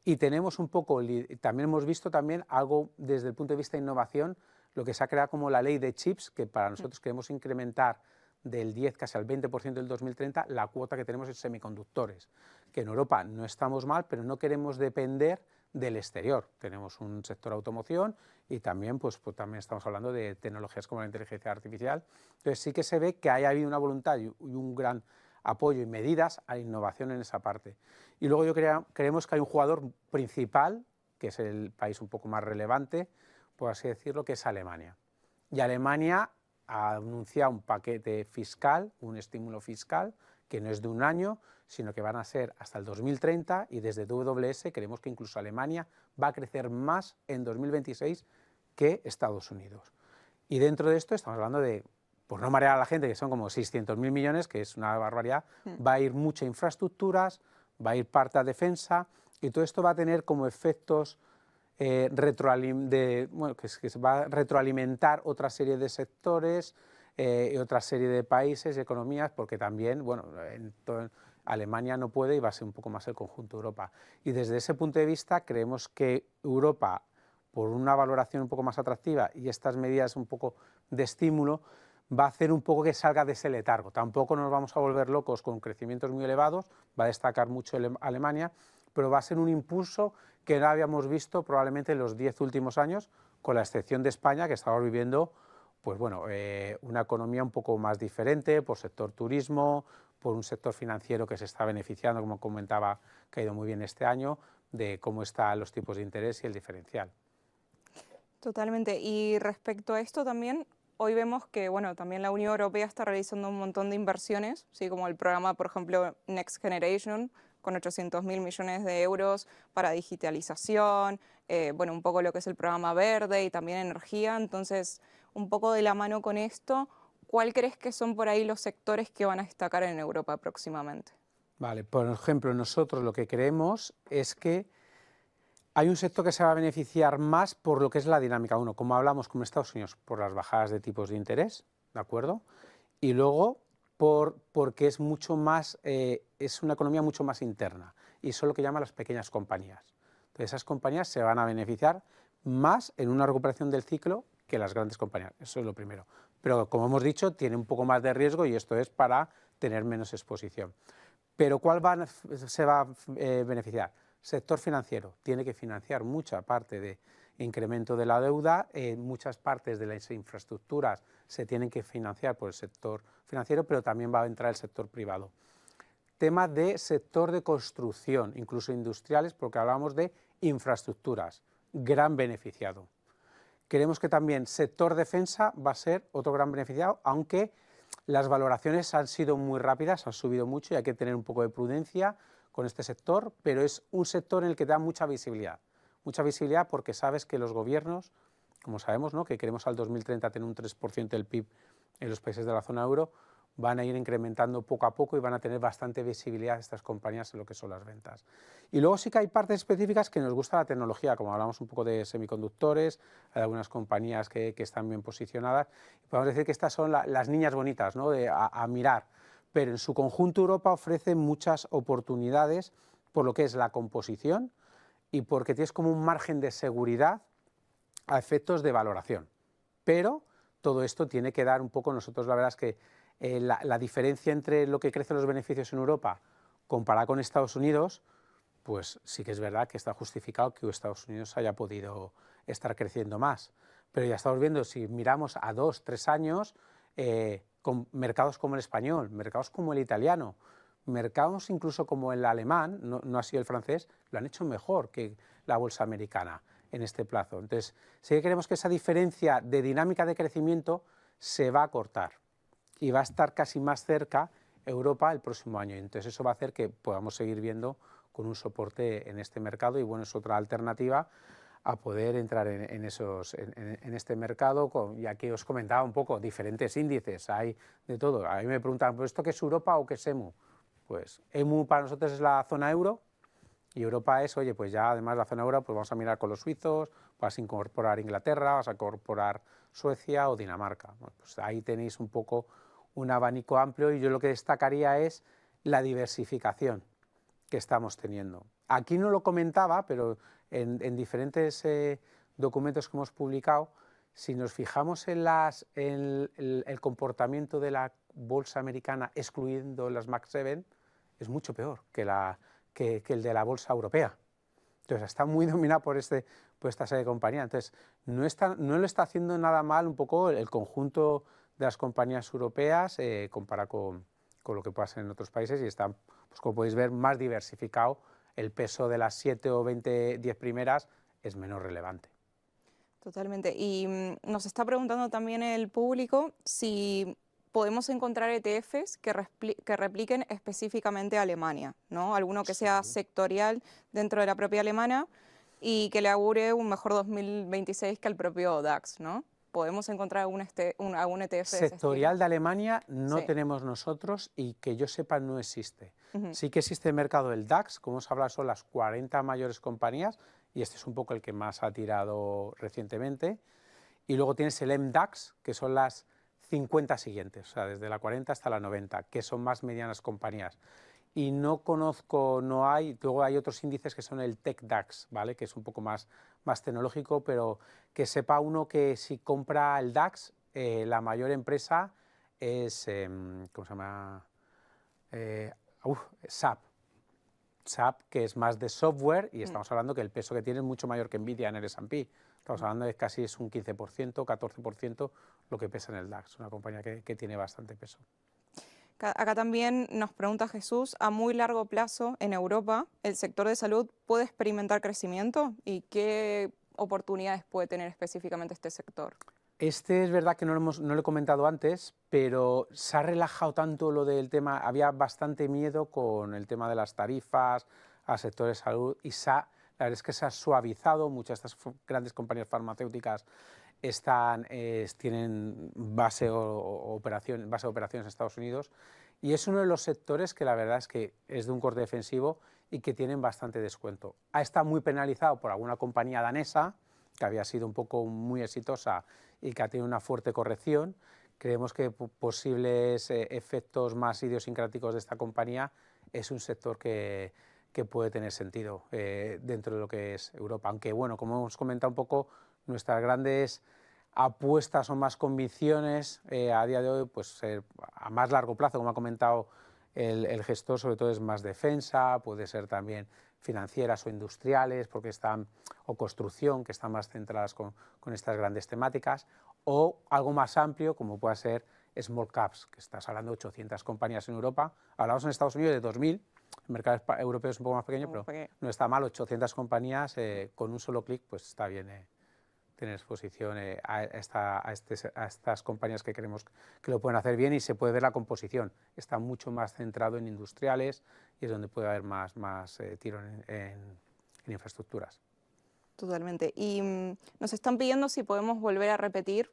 Y tenemos un poco, también hemos visto también algo desde el punto de vista de innovación, lo que se ha creado como la ley de chips, que para nosotros queremos incrementar del 10 casi al 20% del 2030 la cuota que tenemos en semiconductores, que en Europa no estamos mal, pero no queremos depender del exterior. Tenemos un sector automoción y también, pues también estamos hablando de tecnologías como la inteligencia artificial. Entonces sí que se ve que haya habido una voluntad y un gran apoyo y medidas a innovación en esa parte. Y luego creemos que hay un jugador principal, que es el país un poco más relevante, por así decirlo, que es Alemania. Y Alemania ha anunciado un paquete fiscal, un estímulo fiscal, que no es de un año, sino que van a ser hasta el 2030, y desde WS creemos que incluso Alemania va a crecer más en 2026 que Estados Unidos. Y dentro de esto estamos hablando de, por no marear a la gente, que son como 600.000 millones, que es una barbaridad, va a ir mucha infraestructuras, va a ir parte a defensa, y todo esto va a tener como efectos que se va a retroalimentar otra serie de sectores y otra serie de países y economías, porque también, bueno, Alemania no puede y va a ser un poco más el conjunto de Europa. Y desde ese punto de vista creemos que Europa, por una valoración un poco más atractiva y estas medidas un poco de estímulo, va a hacer un poco que salga de ese letargo. Tampoco nos vamos a volver locos con crecimientos muy elevados, va a destacar mucho Alemania, pero va a ser un impulso que no habíamos visto probablemente en los 10 últimos años, con la excepción de España, que estamos viviendo pues bueno, una economía un poco más diferente por sector turismo, por un sector financiero que se está beneficiando, como comentaba, que ha ido muy bien este año, de cómo están los tipos de interés y el diferencial. Totalmente. Y respecto a esto también, hoy vemos que bueno, también la Unión Europea está realizando un montón de inversiones, ¿sí? Como el programa, por ejemplo, Next Generation, con 800.000 millones de euros para digitalización, bueno, un poco lo que es el programa verde y también energía. Entonces, un poco de la mano con esto, ¿cuál crees que son por ahí los sectores que van a destacar en Europa próximamente? Vale, por ejemplo, nosotros lo que creemos es que hay un sector que se va a beneficiar más por lo que es la dinámica. Uno, como hablamos con Estados Unidos, por las bajadas de tipos de interés, ¿de acuerdo? Y luego porque es mucho más, es una economía mucho más interna, y eso es lo que llaman las pequeñas compañías. Entonces esas compañías se van a beneficiar más en una recuperación del ciclo que las grandes compañías, eso es lo primero. Pero como hemos dicho, tiene un poco más de riesgo y esto es para tener menos exposición. Pero ¿cuál se va a beneficiar? Sector financiero, tiene que financiar mucha parte de incremento de la deuda, muchas partes de las infraestructuras se tienen que financiar por el sector financiero, pero también va a entrar el sector privado. Tema de sector de construcción, incluso industriales, porque hablamos de infraestructuras, gran beneficiado. Creemos que también sector defensa va a ser otro gran beneficiado, aunque las valoraciones han sido muy rápidas, han subido mucho y hay que tener un poco de prudencia con este sector, pero es un sector en el que da mucha visibilidad porque sabes que los gobiernos, como sabemos, ¿no?, que queremos al 2030 tener un 3% del PIB en los países de la zona euro, van a ir incrementando poco a poco y van a tener bastante visibilidad estas compañías en lo que son las ventas. Y luego sí que hay partes específicas que nos gusta la tecnología, como hablamos un poco de semiconductores, hay algunas compañías que están bien posicionadas, y podemos decir que estas son las niñas bonitas, ¿no? a mirar, pero en su conjunto Europa ofrece muchas oportunidades por lo que es la composición y porque tienes como un margen de seguridad a efectos de valoración, pero todo esto tiene que dar un poco, nosotros la verdad es que la diferencia entre lo que crecen los beneficios en Europa comparada con Estados Unidos, pues sí que es verdad que está justificado que Estados Unidos haya podido estar creciendo más, pero ya estamos viendo, si miramos a 2, 3 años, con mercados como el español, mercados como el italiano, mercados incluso como el alemán, no así el francés, lo han hecho mejor que la bolsa americana en este plazo. Entonces, sí que creemos que esa diferencia de dinámica de crecimiento se va a cortar y va a estar casi más cerca Europa el próximo año. Entonces, eso va a hacer que podamos seguir viendo con un soporte en este mercado y bueno, es otra alternativa a poder entrar en este mercado, ya que os comentaba un poco, diferentes índices, hay de todo. A mí me preguntan, ¿pues esto qué es Europa o qué es EMU? Pues EMU para nosotros es la zona euro, y Europa es, oye, pues ya además de la zona euro, pues vamos a mirar con los suizos, vas a incorporar Inglaterra, vas a incorporar Suecia o Dinamarca. Bueno, pues ahí tenéis un poco un abanico amplio y yo lo que destacaría es la diversificación que estamos teniendo. Aquí no lo comentaba, pero en diferentes documentos que hemos publicado, si nos fijamos en el comportamiento de la bolsa americana, excluyendo las Mag 7, es mucho peor que el de la bolsa europea. Entonces está muy dominado por esta serie de compañías. Entonces no lo está haciendo nada mal un poco el conjunto de las compañías europeas comparado con lo que pasa en otros países y está, pues como podéis ver, más diversificado. El peso de las 7 o 20, 10 primeras es menos relevante. Totalmente. Y nos está preguntando también el público si podemos encontrar ETFs que repliquen específicamente a Alemania, ¿no? Alguno que sea sectorial dentro de la propia alemana y que le augure un mejor 2026 que el propio DAX, ¿no? ¿Podemos encontrar algún ETF de ese sectorial estilo? de Alemania no Sí. tenemos nosotros y que yo sepa no existe. Ujú. Sí que existe el mercado del DAX, como os habla, son las 40 mayores compañías y este es un poco el que más ha tirado recientemente. Y luego tienes el MDAX, que son las 50 siguientes, o sea, desde la 40 hasta la 90, que son más medianas compañías. Y no conozco, no hay, luego hay otros índices que son el TechDAX, ¿vale? Que es un poco más tecnológico, pero que sepa uno que si compra el DAX, la mayor empresa es, ¿cómo se llama? SAP. SAP, que es más de software, y estamos hablando que el peso que tiene es mucho mayor que Nvidia en el S&P. Estamos hablando de casi es un 15%, 14% lo que pesa en el DAX, una compañía que tiene bastante peso. Acá también nos pregunta Jesús, a muy largo plazo en Europa, ¿el sector de salud puede experimentar crecimiento? ¿Y qué oportunidades puede tener específicamente este sector? Este es verdad que no lo he comentado antes, pero se ha relajado tanto lo del tema, había bastante miedo con el tema de las tarifas al sector de salud y la verdad es que se ha suavizado, muchas de estas grandes compañías farmacéuticas tienen base de operaciones en Estados Unidos y es uno de los sectores que la verdad es que es de un corte defensivo y que tienen bastante descuento. Ha estado muy penalizado por alguna compañía danesa que había sido un poco muy exitosa y que ha tenido una fuerte corrección. Creemos que posibles efectos más idiosincráticos de esta compañía es un sector que puede tener sentido dentro de lo que es Europa. Aunque, bueno, como hemos comentado un poco, nuestras grandes apuestas o más convicciones a día de hoy, pues a más largo plazo, como ha comentado el gestor, sobre todo es más defensa, puede ser también financieras o industriales, porque o construcción, que están más centradas con estas grandes temáticas, o algo más amplio, como pueda ser small caps, que estás hablando de 800 compañías en Europa. Hablamos en Estados Unidos de 2000, el mercado europeo es un poco más pequeño, pero no está mal, 800 compañías, con un solo clic, pues está bien tener exposición a estas compañías que creemos que lo pueden hacer bien y se puede ver la composición. Está mucho más centrado en industriales y es donde puede haber más tiro en infraestructuras. Totalmente. Y nos están pidiendo si podemos volver a repetir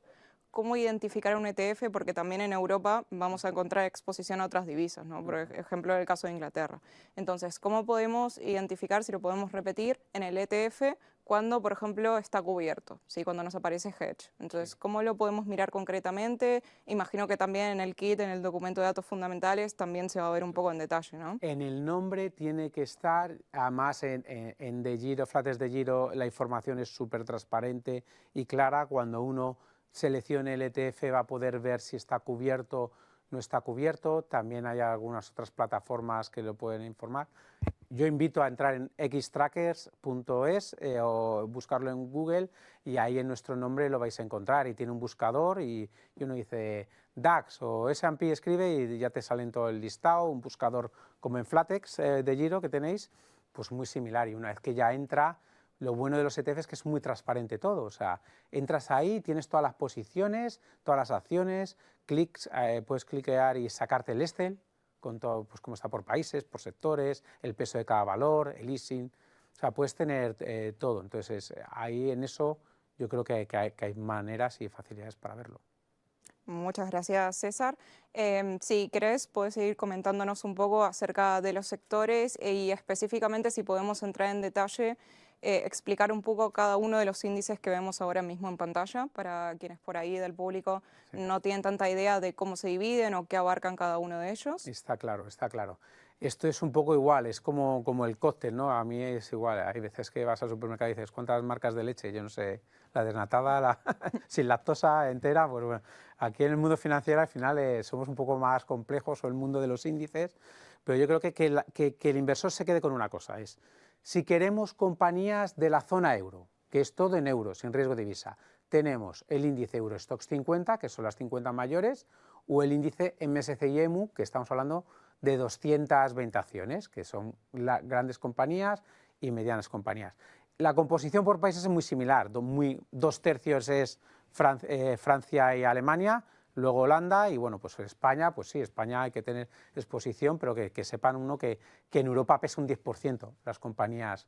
cómo identificar un ETF, porque también en Europa vamos a encontrar exposición a otras divisas, ¿no? Por ejemplo, el caso de Inglaterra. Entonces, ¿cómo podemos identificar, si lo podemos repetir, en el ETF cuando, por ejemplo, está cubierto, ¿sí? Cuando nos aparece hedge? Entonces, ¿cómo lo podemos mirar concretamente? Imagino que también en el kit, en el documento de datos fundamentales, también se va a ver un poco en detalle, ¿no? En el nombre tiene que estar, además en De Giro, Flates de Giro, la información es súper transparente y clara. Cuando uno seleccione el ETF va a poder ver si está cubierto, no está cubierto. También hay algunas otras plataformas que lo pueden informar. Yo invito a entrar en xtrackers.es o buscarlo en Google y ahí en nuestro nombre lo vais a encontrar y tiene un buscador y uno dice DAX o S&P, escribe y ya te salen todo el listado, un buscador como en Flatex de Giro que tenéis, pues muy similar, y una vez que ya entra, lo bueno de los ETFs es que es muy transparente todo, o sea, entras ahí, tienes todas las posiciones, todas las acciones, puedes cliquear y sacarte el Excel, con todo, pues cómo está por países, por sectores, el peso de cada valor, el easing, o sea, puedes tener todo. Entonces, ahí en eso yo creo que hay maneras y facilidades para verlo. Muchas gracias, César. Si querés, puedes seguir comentándonos un poco acerca de los sectores y específicamente si podemos entrar en detalle, explicar un poco cada uno de los índices que vemos ahora mismo en pantalla para quienes por ahí del público no tienen tanta idea de cómo se dividen o qué abarcan cada uno de ellos. Está claro, está claro. Esto es un poco igual, es como el cóctel, ¿no? A mí es igual, hay veces que vas al supermercado y dices, ¿cuántas marcas de leche? Yo no sé, la desnatada, la sin lactosa entera, pues bueno, aquí en el mundo financiero al final somos un poco más complejos, o el mundo de los índices, pero yo creo que el inversor se quede con una cosa, es, si queremos compañías de la zona euro, que es todo en euros, sin riesgo de divisa, tenemos el índice Eurostoxx 50, que son las 50 mayores, o el índice MSCI EMU, que estamos hablando de 220 acciones, que son grandes compañías y medianas compañías. La composición por países es muy similar, 2/3 es Francia y Alemania, luego Holanda y bueno, pues España, pues sí, España hay que tener exposición, pero que sepan uno que en Europa pesa un 10% las compañías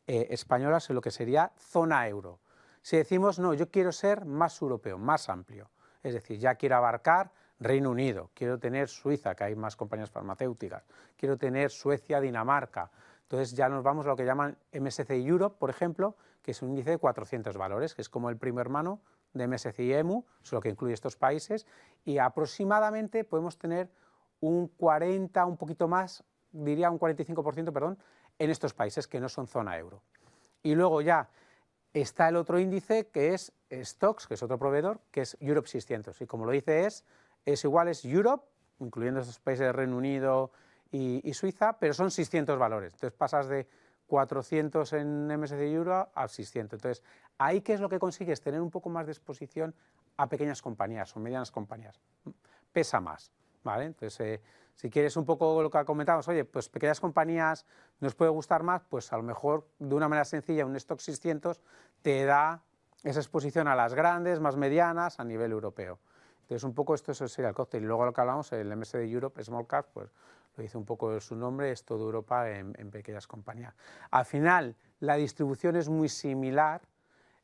españolas en lo que sería zona euro. Si decimos, no, yo quiero ser más europeo, más amplio, es decir, ya quiero abarcar Reino Unido, quiero tener Suiza, que hay más compañías farmacéuticas, quiero tener Suecia, Dinamarca, entonces ya nos vamos a lo que llaman MSCI Europe, por ejemplo, que es un índice de 400 valores, que es como el primo hermano de MSCI EMU, es lo que incluye estos países, y aproximadamente podemos tener un 40, un poquito más, diría un 45%, perdón, en estos países que no son zona euro. Y luego ya está el otro índice que es STOXX, que es otro proveedor, que es Europe 600, y como lo dice es igual, es Europe, incluyendo estos países de Reino Unido y Suiza, pero son 600 valores, entonces pasas de 400 en MSCI Euro a 600, entonces ahí ¿qué es lo que consigues? Tener un poco más de exposición a pequeñas compañías o medianas compañías, pesa más, ¿vale? Entonces si quieres un poco lo que comentamos, oye, pues pequeñas compañías nos puede gustar más, pues a lo mejor de una manera sencilla un STOXX 600 te da esa exposición a las grandes, más medianas a nivel europeo. Entonces, un poco esto sería el cóctel. Y luego lo que hablamos, el MSCI Europe Small Cap, pues lo dice un poco su nombre, es toda Europa en pequeñas compañías. Al final, la distribución es muy similar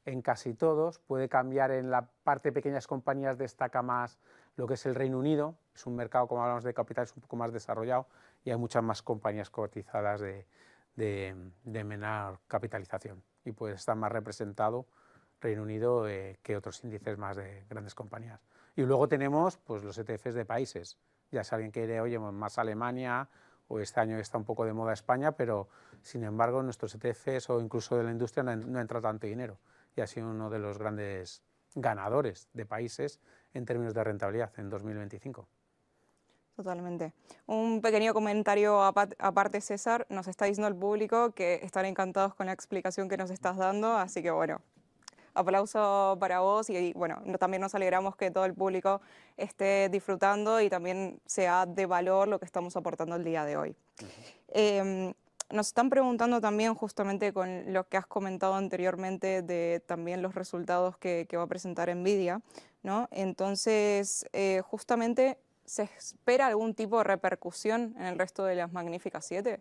en casi todos, puede cambiar en la parte de pequeñas compañías, destaca más lo que es el Reino Unido, es un mercado, como hablamos de capitales, un poco más desarrollado y hay muchas más compañías cotizadas de menor capitalización y puede estar más representado Reino Unido que otros índices más de grandes compañías. Y luego tenemos pues, los ETFs de países. Ya si alguien quiere, oye, más Alemania, o este año está un poco de moda España, pero sin embargo nuestros ETFs o incluso de la industria no entra tanto dinero. Y ha sido uno de los grandes ganadores de países en términos de rentabilidad en 2025. Totalmente. Un pequeño comentario aparte, César, nos está diciendo el público que están encantados con la explicación que nos estás dando, así que bueno, aplauso para vos y bueno, también nos alegramos que todo el público esté disfrutando y también sea de valor lo que estamos aportando el día de hoy. Nos están preguntando también justamente con lo que has comentado anteriormente de también los resultados que va a presentar NVIDIA, ¿no? Entonces, justamente, ¿se espera algún tipo de repercusión en el resto de las magníficas 7?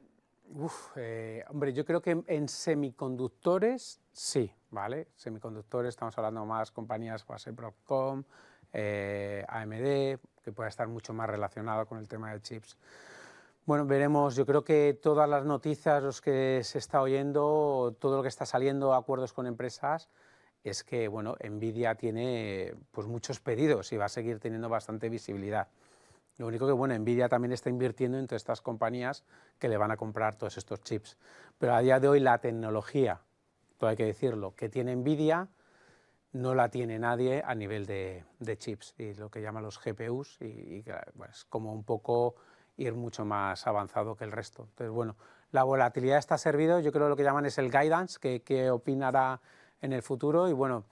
Hombre, yo creo que en semiconductores Sí, ¿vale? Semiconductores, estamos hablando más compañías, puede ser Broadcom, AMD, que pueda estar mucho más relacionado con el tema de chips. Bueno, veremos, yo creo que todas las noticias, los que se está oyendo, todo lo que está saliendo, acuerdos con empresas, es que, bueno, Nvidia tiene pues muchos pedidos y va a seguir teniendo bastante visibilidad. Lo único que, bueno, Nvidia también está invirtiendo en todas estas compañías que le van a comprar todos estos chips. Pero a día de hoy la tecnología, todo hay que decirlo, que tiene Nvidia no la tiene nadie a nivel de chips y lo que llaman los GPUs y bueno, es como un poco ir mucho más avanzado que el resto. Entonces, bueno, la volatilidad está servido, yo creo que lo que llaman es el guidance, que opinará en el futuro y bueno,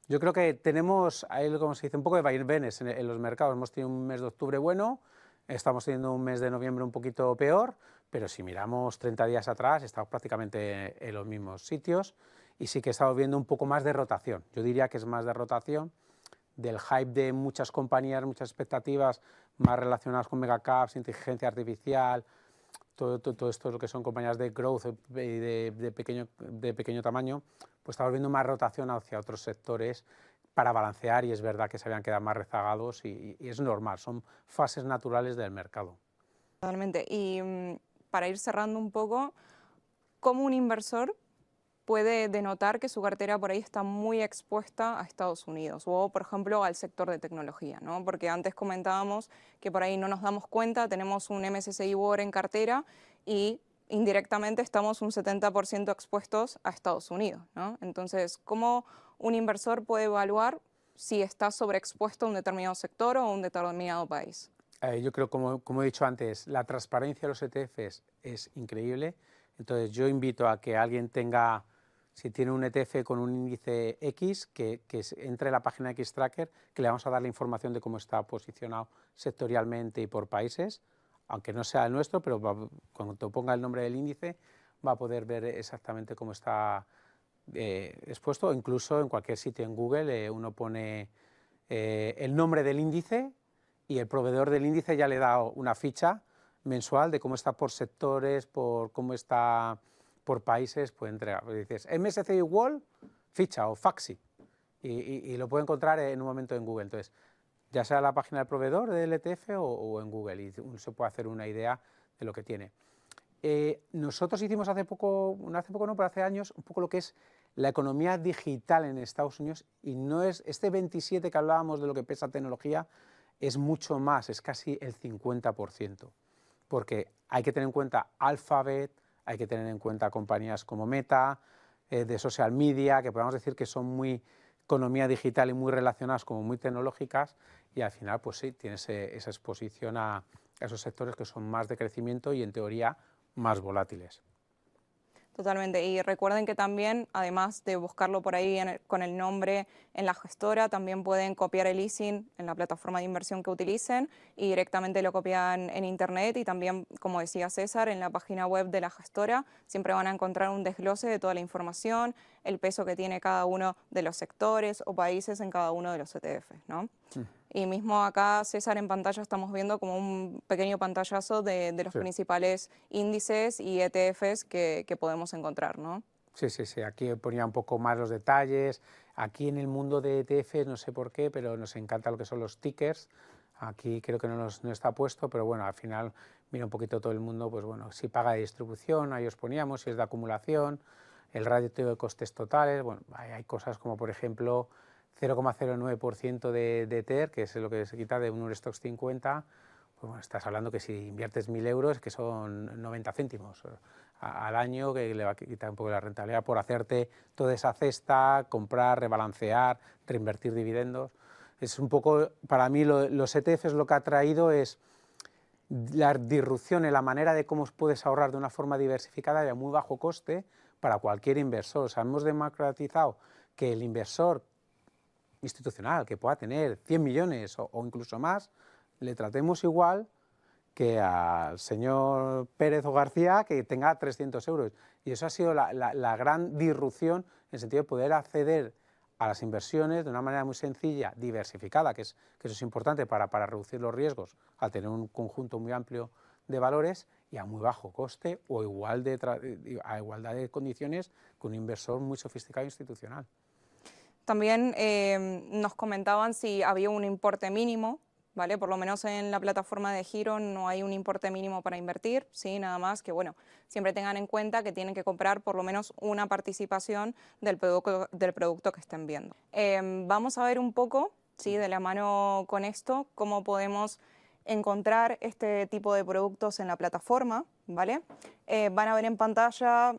yo creo que tenemos, ahí como se dice, un poco de vaivenes en los mercados. Hemos tenido un mes de octubre bueno, estamos teniendo un mes de noviembre un poquito peor, pero si miramos 30 días atrás, estamos prácticamente en los mismos sitios y sí que estamos viendo un poco más de rotación. Yo diría que es más de rotación del hype de muchas compañías, muchas expectativas más relacionadas con megacaps, inteligencia artificial, todo esto lo que son compañías de growth y de pequeño tamaño, pues estamos viendo más rotación hacia otros sectores para balancear y es verdad que se habían quedado más rezagados y es normal, son fases naturales del mercado. Totalmente. Y para ir cerrando un poco, ¿cómo un inversor puede denotar que su cartera por ahí está muy expuesta a Estados Unidos o, por ejemplo, al sector de tecnología, ¿no? Porque antes comentábamos que por ahí no nos damos cuenta, tenemos un MSCI World en cartera y indirectamente estamos un 70% expuestos a Estados Unidos, ¿no? Entonces, ¿cómo un inversor puede evaluar si está sobreexpuesto a un determinado sector o a un determinado país? Yo creo, como he dicho antes, la transparencia de los ETFs es increíble, entonces yo invito a que alguien tenga, si tiene un ETF con un índice X, que entre a la página Xtracker, que le vamos a dar la información de cómo está posicionado sectorialmente y por países, aunque no sea el nuestro, pero cuando ponga el nombre del índice va a poder ver exactamente cómo está expuesto, incluso en cualquier sitio en Google uno pone el nombre del índice y el proveedor del índice ya le da una ficha mensual de cómo está por sectores, por cómo está por países, puede entregar. Dices MSCI World, ficha o FAXI, y lo puede encontrar en un momento en Google. Entonces, ya sea la página del proveedor del ETF o en Google, y uno se puede hacer una idea de lo que tiene. Nosotros hicimos hace poco no, pero hace años, un poco lo que es la economía digital en Estados Unidos, y no es este 27 que hablábamos de lo que pesa tecnología, es mucho más, es casi el 50%, porque hay que tener en cuenta Alphabet, hay que tener en cuenta compañías como Meta, de social media, que podemos decir que son muy economía digital y muy relacionadas, como muy tecnológicas, y al final, pues sí, tienes esa exposición a esos sectores que son más de crecimiento y en teoría más volátiles. Totalmente. Y recuerden que también, además de buscarlo por ahí con el nombre en la gestora, también pueden copiar el ISIN en la plataforma de inversión que utilicen y directamente lo copian en internet y también, como decía César, en la página web de la gestora siempre van a encontrar un desglose de toda la información, el peso que tiene cada uno de los sectores o países en cada uno de los ETFs, ¿no? Y mismo acá, César, en pantalla estamos viendo como un pequeño pantallazo de los principales índices y ETFs que podemos encontrar, ¿no? Sí, sí, sí, aquí ponía un poco más los detalles. Aquí en el mundo de ETFs, no sé por qué, pero nos encanta lo que son los tickers. Aquí creo que no está puesto, pero bueno, al final mira un poquito todo el mundo, pues bueno, si paga de distribución, ahí os poníamos, si es de acumulación, el ratio de costes totales, bueno, hay cosas como por ejemplo 0,09% de TER, que es lo que se quita de un Eurostoxx 50, pues bueno, estás hablando que si inviertes 1.000 euros, que son 90 céntimos al año, que le va a quitar un poco la rentabilidad por hacerte toda esa cesta, comprar, rebalancear, reinvertir dividendos. Es un poco, para mí, los ETFs lo que ha traído es la disrupción en la manera de cómo puedes ahorrar de una forma diversificada y a muy bajo coste para cualquier inversor. O sea, hemos democratizado que el inversor institucional que pueda tener 100 millones o incluso más, le tratemos igual que al señor Pérez o García que tenga 300 euros. Y eso ha sido la gran disrupción en el sentido de poder acceder a las inversiones de una manera muy sencilla, diversificada, que eso es importante para reducir los riesgos, al tener un conjunto muy amplio de valores y a muy bajo coste o a igualdad de condiciones que un inversor muy sofisticado e institucional. También nos comentaban si había un importe mínimo, ¿vale? Por lo menos en la plataforma de Giro no hay un importe mínimo para invertir, ¿sí? Nada más que, bueno, siempre tengan en cuenta que tienen que comprar por lo menos una participación del producto que estén viendo. Vamos a ver un poco, ¿sí? De la mano con esto, cómo podemos encontrar este tipo de productos en la plataforma, ¿vale? Van a ver en pantalla.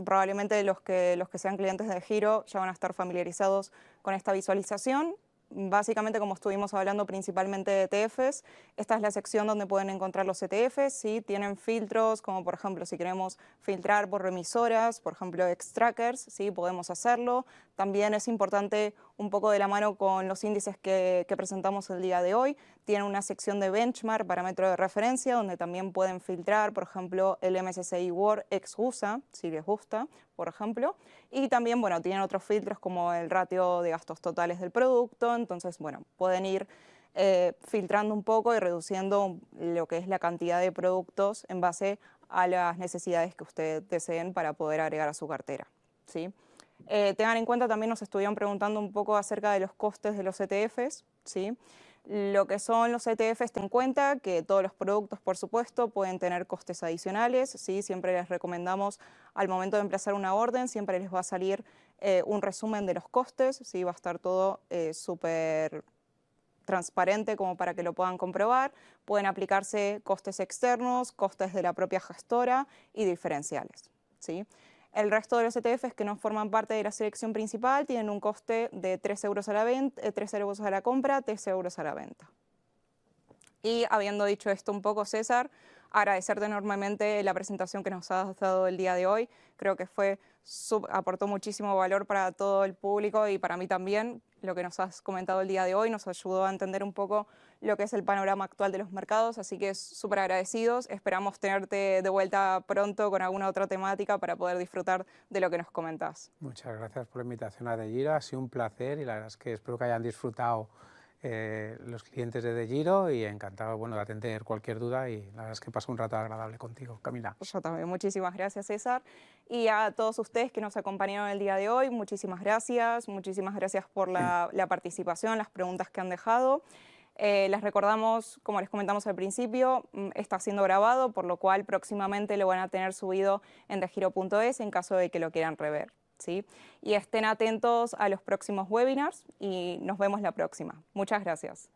Probablemente los que sean clientes de Giro ya van a estar familiarizados con esta visualización. Básicamente, como estuvimos hablando principalmente de ETFs, esta es la sección donde pueden encontrar los ETFs, ¿sí? Tienen filtros, como por ejemplo si queremos filtrar por remisoras, por ejemplo Xtrackers, ¿sí? Podemos hacerlo. También es importante un poco de la mano con los índices que presentamos el día de hoy. Tienen una sección de benchmark, parámetro de referencia, donde también pueden filtrar, por ejemplo, el MSCI World ex USA, si les gusta, por ejemplo. Y también, bueno, tienen otros filtros como el ratio de gastos totales del producto. Entonces, bueno, pueden ir filtrando un poco y reduciendo lo que es la cantidad de productos en base a las necesidades que ustedes deseen para poder agregar a su cartera, ¿sí? Tengan en cuenta, también nos estuvieron preguntando un poco acerca de los costes de los ETFs, ¿sí? Lo que son los ETFs, ten en cuenta que todos los productos, por supuesto, pueden tener costes adicionales, ¿sí? Siempre les recomendamos, al momento de emplazar una orden, siempre les va a salir un resumen de los costes, ¿sí? Va a estar todo súper transparente como para que lo puedan comprobar. Pueden aplicarse costes externos, costes de la propia gestora y diferenciales, ¿sí? El resto de los ETFs que no forman parte de la selección principal tienen un coste de 3 euros a la venta, 3 euros a la compra, 3 euros a la venta. Y habiendo dicho esto un poco, César, agradecerte enormemente la presentación que nos has dado el día de hoy. Creo que aportó muchísimo valor para todo el público y para mí también. Lo que nos has comentado el día de hoy nos ayudó a entender un poco lo que es el panorama actual de los mercados, así que súper agradecidos. Esperamos tenerte de vuelta pronto con alguna otra temática para poder disfrutar de lo que nos comentás. Muchas gracias por la invitación a DeGiro, ha sido un placer y la verdad es que espero que hayan disfrutado los clientes de DeGiro y encantado, bueno, de atender cualquier duda y la verdad es que paso un rato agradable contigo, Camila. Yo también, muchísimas gracias, César. Y a todos ustedes que nos acompañaron el día de hoy, muchísimas gracias por la participación, las preguntas que han dejado. Les recordamos, como les comentamos al principio, está siendo grabado, por lo cual próximamente lo van a tener subido en degiro.es en caso de que lo quieran rever, ¿sí? Y estén atentos a los próximos webinars y nos vemos la próxima. Muchas gracias.